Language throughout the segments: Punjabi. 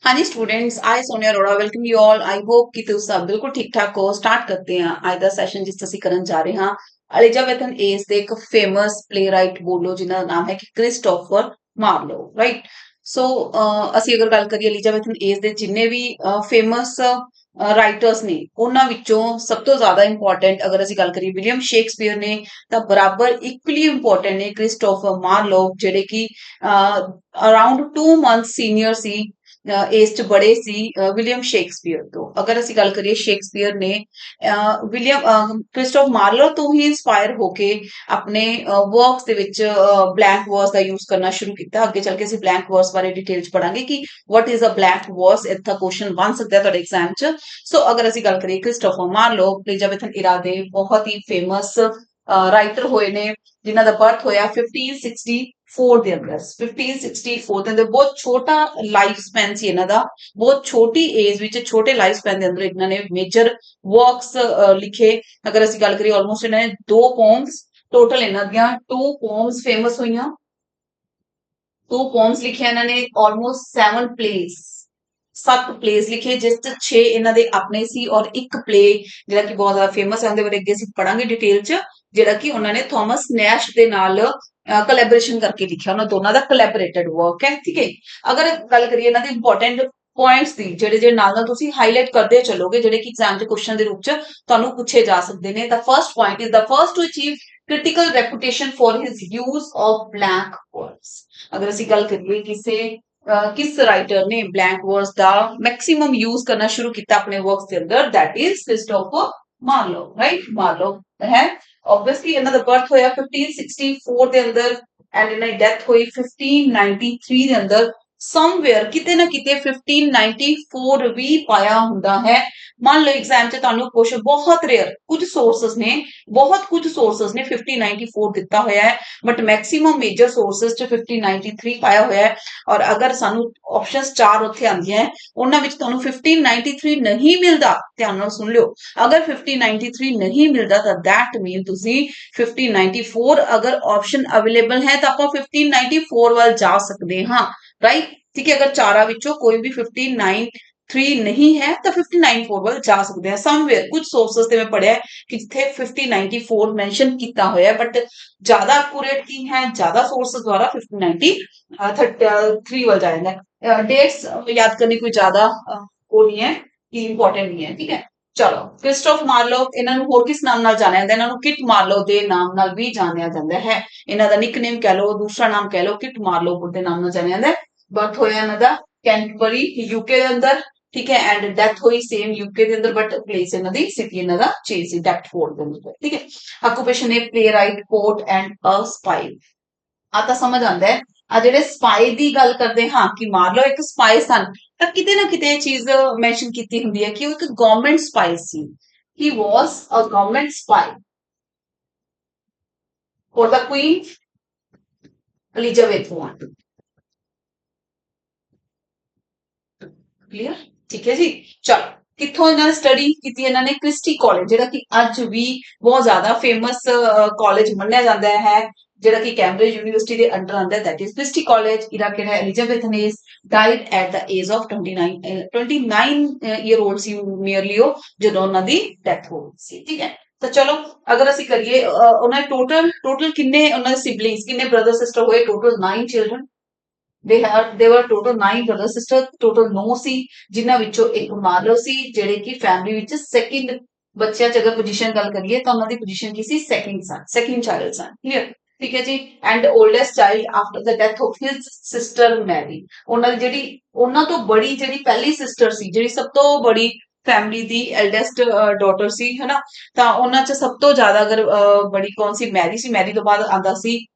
हाँ जी students, I Sonia Arora welcome you all. I hope कि तुम सब बिल्कुल ठीक ठाक हो। स्टार्ट करते हैं ਅੱਜ ਦਾ ਸੈਸ਼ਨ ਜਿਸ ਅਸੀਂ ਕਰਨ ਜਾ ਰਹੇ ਹਾਂ। ਐਲਿਜ਼ਾਬੈਥਨ ਏਜ ਦੇ ਇੱਕ ਫੇਮਸ ਪਲੇਰਾਈਟ ਬੋਲੋ ਜਿਨ੍ਹਾਂ ਦਾ ਨਾਮ ਹੈ ਕਿ ਕ੍ਰਿਸਟੋਫਰ ਮਾਰਲੋ, ਰਾਈਟ। ਸੋ ਅਸੀਂ ਅਗਰ ਗੱਲ ਕਰੀਏ ਐਲਿਜ਼ਾਬੈਥਨ ਏਜ ਦੇ ਜਿੰਨੇ ਵੀ ਫੇਮਸ ਰਾਈਟਰਸ ਨੇ ਉਹਨਾਂ ਵਿੱਚੋਂ ਸਭ ਤੋਂ ਜ਼ਿਆਦਾ ਇੰਪੋਰਟੈਂਟ ਅਗਰ ਅਸੀਂ ਗੱਲ ਕਰੀਏ ਵਿਲੀਅਮ ਸ਼ੇਕਸਪੀਅਰ ਨੇ, ਤਾਂ ਬਰਾਬਰ ਇਕੁਅਲੀ ਇੰਪੋਰਟੈਂਟ ਨੇ ਕ੍ਰਿਸਟੋਫਰ ਮਾਰਲੋ, ਜਿਹੜੇ ਕਿ ਅਰਾਊਂਡ 2 ਮੰਥ ਸੀਨੀਅਰ ਸੀ ਏਜ ਚ ਬੜੇ ਸੀ ਵਿਲੀਅਮ ਸ਼ੇਕਸਪੀਅਰ ਤੋਂ। ਅਗਰ ਅਸੀਂ ਗੱਲ ਕਰੀਏ ਸ਼ੇਕਸਪੀਅਰ ਨੇ ਵਿਲੀਅਮ ਕ੍ਰਿਸਟੋਫ ਮਾਰਲੋ ਤੋਂ ਹੀ ਇੰਸਪਾਇਰ ਹੋ ਕੇ ਆਪਣੇ ਵਰਕਸ ਦੇ ਵਿੱਚ ਬਲੈਂਕ ਵਰਸ ਦਾ ਯੂਜ਼ ਕਰਨਾ ਸ਼ੁਰੂ ਕੀਤਾ। ਅੱਗੇ ਚੱਲ ਕੇ ਅਸੀਂ ਬਲੈਂਕ ਵਰਸ ਬਾਰੇ ਡਿਟੇਲ ਚ ਪੜਾਂਗੇ ਕਿ what is a blank verse. ਇੱਥਾ ਕੁਐਸਚਨ ਬਣ ਸਕਦਾ ਹੈ ਤੁਹਾਡੇ ਐਗਜ਼ਾਮ ਚ। ਸੋ ਅਗਰ ਅਸੀਂ ਗੱਲ ਕਰੀਏ ਕ੍ਰਿਸਟੋਫਰ ਮਾਰਲੋ ਐਲਿਜ਼ਾਬੈਥਨ ਇਰਾ ਦੇ ਬਹੁਤ ਹੀ ਫੇਮਸ ਰਾਈਟਰ ਹੋਏ ਨੇ, ਜਿਨ੍ਹਾਂ ਦਾ ਬਰਥ ਹੋਇਆ 1564 ਦੇ ਅੰਦਰ। 1564 ਦੇ ਅੰਦਰ ਬਹੁਤ ਛੋਟਾ ਲਾਈਫ ਸਪੈਨ ਸੀ ਇਹਨਾਂ ਦਾ। ਬਹੁਤ ਛੋਟੀ ਏਜ ਵਿੱਚ ਛੋਟੇ ਲਾਈਫ ਸਪੈਨ ਦੇ ਅੰਦਰ ਇਹਨਾਂ ਨੇ ਮੇਜਰ ਵਰਕਸ ਲਿਖੇ। ਅਗਰ ਅਸੀਂ ਗੱਲ ਕਰੀਏ ਆਲਮੋਸਟ ਇਹਨਾਂ ਨੇ 2 ਪੋਮਸ ਟੋਟਲ, ਇਹਨਾਂ ਦੀਆਂ 2 ਪੋਮਸ ਫੇਮਸ ਹੋਈਆਂ। 2 ਪੋਮਸ ਲਿਖਿਆ ਇਹਨਾਂ ਨੇ, ਆਲਮੋਸਟ 7 ਪਲੇਸ 7 ਪਲੇਸ ਲਿਖੇ, ਜਿਸ ਚ 6 ਇਹਨਾਂ ਦੇ ਆਪਣੇ ਸੀ ਔਰ ਇੱਕ ਪਲੇ ਜਿਹੜਾ ਕਿ ਬਹੁਤ ਜ਼ਿਆਦਾ ਫੇਮਸ ਹੈ, ਉਹਦੇ ਬਾਰੇ ਅੱਗੇ ਅਸੀਂ ਪੜਾਂਗੇ ਡਿਟੇਲ ਚ, ਜਿਹੜਾ ਕਿ ਉਹਨਾਂ ਨੇ ਥਾਮਸ ਨੈਸ਼ ਦੇ ਨਾਲ ਕੋਲੈਬੋਰੇਸ਼ਨ ਕਰਕੇ ਲਿਖਿਆ। ਉਹਨਾਂ ਦੋਨਾਂ ਦਾ ਕੋਲੈਬੋਰੇਟਡ ਵਰਕ ਹੈ, ਠੀਕ ਹੈ। ਅਗਰ ਗੱਲ ਕਰੀਏ ਇਹਨਾਂ ਦੇ ਇੰਪੋਰਟੈਂਟ ਪੁਆਇੰਟਸ ਦੀ, ਜਿਹੜੇ ਨਾਲ ਤੁਸੀਂ ਹਾਈਲਾਈਟ ਕਰਦੇ ਚਲੋਗੇ, ਜਿਹੜੇ ਕਿ ਐਗਜ਼ਾਮ ਦੇ ਕੁਐਸਚਨ ਦੇ ਰੂਪ ਚ ਤੁਹਾਨੂੰ ਪੁੱਛੇ ਜਾ ਸਕਦੇ ਨੇ। The first point is the first to achieve critical reputation for his use of blank words। ਅਗਰ ਅਸੀਂ ਗੱਲ ਕਰੀਏ ਕਿਸ ਰਾਈਟਰ ਨੇ ਬਲੈਂਕ ਵਰਸ ਦਾ ਮੈਕਸਿਮਮ ਯੂਜ਼ ਕਰਨਾ ਸ਼ੁਰੂ ਕੀਤਾ ਆਪਣੇ ਵਰਕਸ ਦੇ ਅੰਦਰ, ਦੈਟ ਇਜ਼ ਕ੍ਰਿਸਟੋਫਰ ਮਾਰਲੋ, ਰਾਈਟ। ਮਾਰਲੋ ਹੈ ਆਬਵੀਅਸਲੀ ਇਹਨਾਂ ਦਾ ਬਰਥ ਹੋਇਆ 1564 ਦੇ ਅੰਦਰ ਐਂਡ ਇਹਨਾਂ ਦੀ ਡੈਥ ਹੋਈ 1593 ਦੇ ਅੰਦਰ। ਸਮਵੇਅਰ ਕਿਤੇ ਨਾ ਕਿਤੇ 1594 ਵੀ ਪਾਇਆ ਹੁੰਦਾ ਹੈ। ਮੰਨ ਲਓ ਐਗਜ਼ਾਮ 'ਚ ਤੁਹਾਨੂੰ ਕੁਝ ਬਹੁਤ ਰੇਅਰ ਕੁਝ ਸੋਰਸਸ ਨੇ 1594 ਦਿੱਤਾ ਹੋਇਆ ਹੈ, ਬਟ ਮੈਕਸਿਮਮ ਮੇਜਰ ਸੋਰਸਸ 'ਚ 1593 ਪਾਇਆ ਹੋਇਆ ਹੈ। ਔਰ ਅਗਰ ਸਾਨੂੰ ਆਪਸ਼ਨਸ 4 ਉੱਥੇ ਆਉਂਦੀਆਂ ਉਹਨਾਂ ਵਿੱਚ ਤੁਹਾਨੂੰ 1593 ਨਹੀਂ ਮਿਲਦਾ, ਧਿਆਨ ਨਾਲ ਸੁਣ ਲਿਓ। ਅਗਰ 1593 ਨਹੀਂ ਮਿਲਦਾ ਤਾਂ ਦੈਟ ਮੀਨ ਤੁਸੀਂ 1594 ਅਗਰ ਆਪਸ਼ਨ ਅਵੇਲੇਬਲ ਹੈ ਤਾਂ ਆਪਾਂ 1594 ਵੱਲ ਜਾ ਸਕਦੇ ਹਾਂ, ਰਾਈਟ। ਠੀਕ ਹੈ, ਅਗਰ ਚਾਰਾਂ ਵਿੱਚੋਂ ਕੋਈ ਵੀ 1593 ਨਹੀਂ ਹੈ ਤਾਂ 1594 ਵੱਲ ਜਾ ਸਕਦੇ ਹਾਂ। ਸਮਵੇਅਰ ਕੁਝ ਸੋਰਸਸ ਤੇ ਮੈਂ ਪੜਿਆ ਕਿ ਜਿੱਥੇ 1594 ਮੈਂਸ਼ਨ ਕੀਤਾ ਹੋਇਆ, ਬਟ ਜ਼ਿਆਦਾ ਐਕੂਰੇਟ ਕੀ ਹੈ, ਜ਼ਿਆਦਾ ਸੋਰਸਸ ਦੁਆਰਾ 1593 ਵੱਲ ਜਾਇਆ ਜਾਂਦਾ। ਡੇਟਸ ਯਾਦ ਕਰਨੀ ਕੋਈ ਜ਼ਿਆਦਾ ਉਹ ਨਹੀਂ ਹੈ ਕਿ ਇੰਪੋਰਟੈਂਟ ਨਹੀਂ ਹੈ, ਠੀਕ ਹੈ। ਚਲੋ, ਕ੍ਰਿਸਟੋਫ ਮਾਰਲੋ, ਇਹਨਾਂ ਨੂੰ ਹੋਰ ਕਿਸ ਨਾਮ ਨਾਲ ਜਾਣਿਆ ਜਾਂਦਾ? ਇਹਨਾਂ ਨੂੰ ਕਿਟ ਮਾਰਲੋ ਦੇ ਨਾਮ ਨਾਲ ਵੀ ਜਾਣਿਆ ਜਾਂਦਾ ਹੈ। ਇਹਨਾਂ ਦਾ ਨਿਕਨੇਮ ਕਹਿ ਲਓ, ਦੂਸਰਾ ਨਾਮ ਕਹਿ ਲਓ, ਕਿਟ ਮਾਰਲੋ ਦੇ ਨਾਮ ਨਾਲ ਜਾਣਿਆ ਜਾਂਦਾ। ਬਰਥ ਹੋਇਆ ਇਹਨਾਂ ਦਾ ਕੈਂਟਬਰੀ ਯੂਕੇ ਦੇ ਅੰਦਰ, ਠੀਕ ਹੈ, ਐਂਡ ਡੈਥ ਹੋਈ ਸੇਮ ਯੂਕੇ ਦੇ ਅੰਦਰ, ਬਟ ਪਲੇਸ ਇਹਨਾਂ ਦੀ ਸਿਟੀ ਇਹਨਾਂ ਦਾ ਚੇਂਜ ਸੀ, ਡੈਪਟਫੋਰਡ ਦੇ ਅੰਦਰ, ਠੀਕ ਹੈ। ਆਕੂਪੇਸ਼ਨ ਹੈ playwright, poet and a spy. ਆ ਤਾਂ ਸਮਝ ਆਉਂਦਾ ਹੈ। ਆ ਜਿਹੜੇ ਸਪਾਈ ਦੀ ਗੱਲ ਕਰਦੇ ਹਾਂ ਕਿ ਮਾਰਲੋ ਇੱਕ ਸਪਾਈ ਸਨ, ਤਾਂ ਕਿਤੇ ਨਾ ਕਿਤੇ ਇਹ ਚੀਜ਼ ਮੈਂਸ਼ਨ ਕੀਤੀ ਹੁੰਦੀ ਹੈ ਕਿ ਉਹ ਇੱਕ ਗਵਰਨਮੈਂਟ ਸਪਾਈ ਸੀ। He was a government spy for the queen Elizabeth I। Clear, ठीक है जी। चलो, कितों इन्होंने स्टडी की? इन्होंने क्रिस्टी कॉलेज, ਜਿਹੜਾ ਕਿ ਅੱਜ ਵੀ ਬਹੁਤ ਜ਼ਿਆਦਾ ਫੇਮਸ ਕਾਲਜ ਮੰਨਿਆ ਜਾਂਦਾ ਹੈ, ਜਿਹੜਾ ਕਿ ਕੈਂਬਰਿਜ ਯੂਨੀਵਰਸਿਟੀ ਦੇ ਅੰਡਰ ਆਉਂਦਾ ਹੈ, ਦੈਟ ਇਜ਼ ਕ੍ਰਿਸਟੀ ਕਾਲਜ। ਇਹਦਾ ਕਿਹੜਾ Elizabethan age died at the age of 29 year old ਸੀ ਨੀਅਰਲੀ ਉਹ, ਜਦੋਂ ਉਹਨਾਂ ਦੀ ਡੈਥ ਹੋ ਗਈ ਸੀ, ਠੀਕ ਹੈ। ਤਾਂ ਚਲੋ, ਅਗਰ ਅਸੀਂ ਕਰੀਏ ਉਹਨਾਂ ਦੇ ਟੋਟਲ ਕਿੰਨੇ ਉਹਨਾਂ ਦੇ ਸਿਬਲਿੰਗਸ, ਕਿੰਨੇ ਬ੍ਰਦਰ ਸਿਸਟਰ ਹੋਏ? Total 9 children. they were total 9 brother sister, total 9 ਸੀ, ਜਿਨ੍ਹਾਂ ਵਿੱਚੋਂ ਇੱਕ ਮਾਰਲੋ ਸੀ, ਜਿਹੜੇ ਕਿ ਫੈਮਿਲੀ ਵਿੱਚ ਸੈਕਿੰਡ ਬੱਚਿਆਂ ਚ ਅਗਰ ਪੋਜੀਸ਼ਨ ਗੱਲ ਕਰੀਏ ਤਾਂ ਉਹਨਾਂ ਦੀ ਪੋਜੀਸ਼ਨ ਕੀ ਸੀ? ਸੈਕਿੰਡ ਚਾਈਲਡ ਸਨ, ਕਲੀਅਰ, ਠੀਕ ਹੈ ਜੀ। And oldest child after the death of his sister Mary. ਉਹਨਾਂ ਦੀ ਜਿਹੜੀ ਉਹਨਾਂ ਤੋਂ ਬੜੀ ਜਿਹੜੀ ਪਹਿਲੀ ਸਿਸਟਰ ਸੀ, ਜਿਹੜੀ ਸਭ ਤੋਂ ਬੜੀ ਫੈਮਿਲੀ ਦੀ ਐਲਡੈਸਟ ਡਾਟਰ ਸੀ, ਹਨਾ, ਤਾਂ ਉਹਨਾਂ ਚ ਸਭ ਤੋਂ ਜ਼ਿਆਦਾ ਅਗਰ ਬੜੀ ਕੌਣ ਸੀ? ਮੈਰੀ ਸੀ। ਮੈਰੀ ਤੋਂ ਬਾਅਦ ਆਂਦਾ ਸੀ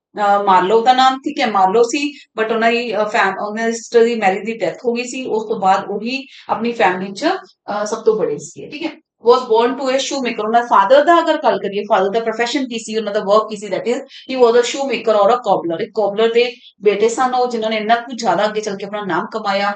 ਮਾਰਲੋ ਦਾ ਨਾਮ, ਠੀਕ ਹੈ, ਮਾਰਲੋ ਸੀ, ਬਟ ਉਹਨਾਂ ਦੀ ਸਿਸਟਰ ਦੀ ਮੈਰੀ ਦੀ ਡੈਥ ਹੋ ਗਈ ਸੀ। ਉਸ ਤੋਂ ਬਾਅਦ ਉਹੀ ਆਪਣੀ ਫੈਮਿਲੀ ਚ ਸਭ ਤੋਂ ਬੜੇ ਸੀ, ਠੀਕ ਹੈ। was born to a shoemaker। ਉਹਨਾਂ ਫਾਦਰ ਦਾ ਅਗਰ ਗੱਲ ਕਰੀਏ, ਫਾਦਰ ਦਾ profession ਕੀ ਸੀ, ਉਹਨਾਂ ਦਾ ਵਰਕ ਕੀ ਸੀ? that is he was a shoemaker or a cobbler। ਇੱਕ cobbler ਦੇ ਬੇਟੇ ਸਨ ਉਹ, ਜਿਨ੍ਹਾਂ ਨੇ ਇੰਨਾ ਕੁ ਜ਼ਿਆਦਾ ਅੱਗੇ ਚੱਲ ਕੇ ਆਪਣਾ ਨਾਮ ਕਮਾਇਆ,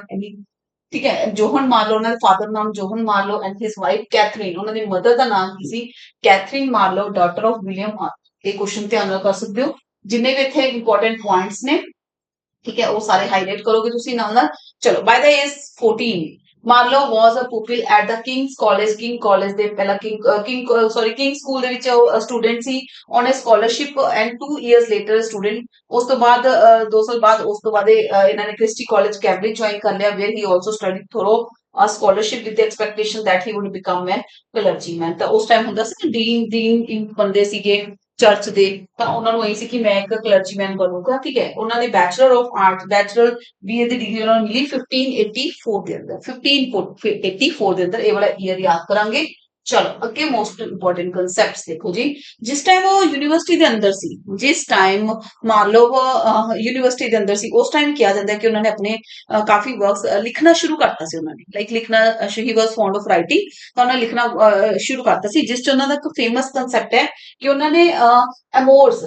ਠੀਕ ਹੈ। ਜੋਹਨ ਮਾਰਲੋ, ਉਹਨਾਂ ਦੇ ਫਾਦਰ ਨਾਮ John Marlowe, and his wife Catherine. ਉਹਨਾਂ ਦੀ ਮਦਰ ਦਾ ਨਾਮ ਕੀ ਸੀ? Catherine Marlowe, daughter of William Marlowe. ਇਹ ਕੁਐਸਚਨ ਧਿਆਨ ਨਾਲ ਕਰ ਸਕਦੇ ਹੋ। ਜਿੰਨੇ ਵੀ ਇੱਥੇ ਇੰਪੋਰਟੈਂਟ ਪੁਆਇੰਟਸ ਨੇ ठीक है, वो सारे हाईलाइट करोगे तुसी नाल नाल। चलो, by the age 14 Marlowe was a pupil at the king college दे पहला किंग स्कूल दे विच स्टूडेंट सी on a scholarship and 2 years later student. उस तो बाद 2 साल बाद उस तो बाद इन्होंने क्रिस्टी कॉलेज कैम्ब्रिज ज्वाइन कर लिया, where he also studied through a scholarship with the expectation that he would become a clergyman। ਤਾਂ ਉਸ ਟਾਈਮ ਹੁੰਦਾ ਸੀ ਡੀਨ ਬੰਦੇ ਸੀਗੇ ਚਰਚ ਦੇ, ਤਾਂ ਉਹਨਾਂ ਨੂੰ ਇਹ ਸੀ ਕਿ ਮੈਂ ਇੱਕ ਕਲਰਜੀਮੈਨ ਬਣੂਗਾ। ਠੀਕ ਹੈ, ਉਹਨਾਂ ਨੇ bachelor of arts bachelor BA the degree ਉਹਨਾਂ ਨੂੰ ਮਿਲੀ 1584 ਦੇ ਅੰਦਰ। 1584 ਦੇ ਅੰਦਰ, ਇਹ ਵਾਲਾ ਈਅਰ ਯਾਦ ਕਰਾਂਗੇ। ਚਲੋ ਅੱਗੇ ਮੋਸਟ ਇੰਪੋਰਟੈਂਟ ਕਨਸੈਪਟਸ ਦੇਖੋ ਜੀ। ਜਿਸ ਟਾਈਮ ਉਹ ਯੂਨੀਵਰਸਿਟੀ ਦੇ ਅੰਦਰ ਸੀ, ਜਿਸ ਟਾਈਮ ਮਾਰਲੋ ਯੂਨੀਵਰਸਿਟੀ ਦੇ ਅੰਦਰ ਸੀ, ਉਸ ਟਾਈਮ ਕਿਹਾ ਜਾਂਦਾ ਹੈ ਕਿ ਉਹਨਾਂ ਨੇ ਆਪਣੇ ਕਾਫੀ ਵਰਕਸ ਲਿਖਣਾ ਸ਼ੁਰੂ ਕਰਤਾ ਸੀ। ਉਹਨਾਂ ਨੇ ਲਾਈਕ ਲਿਖਣਾ, ਹੀ ਵਾਸ ਫੌਂਡ ਆਫ ਰਾਈਟਿੰਗ, ਤਾਂ ਉਹਨਾਂ ਨੇ ਲਿਖਣਾ ਸ਼ੁਰੂ ਕਰਤਾ ਸੀ। ਜਿਸ ਚ ਉਹਨਾਂ ਦਾ ਇੱਕ ਫੇਮਸ ਕਨਸੈਪਟ ਹੈ ਕਿ ਉਹਨਾਂ ਨੇ ਐਮੋਰਸ,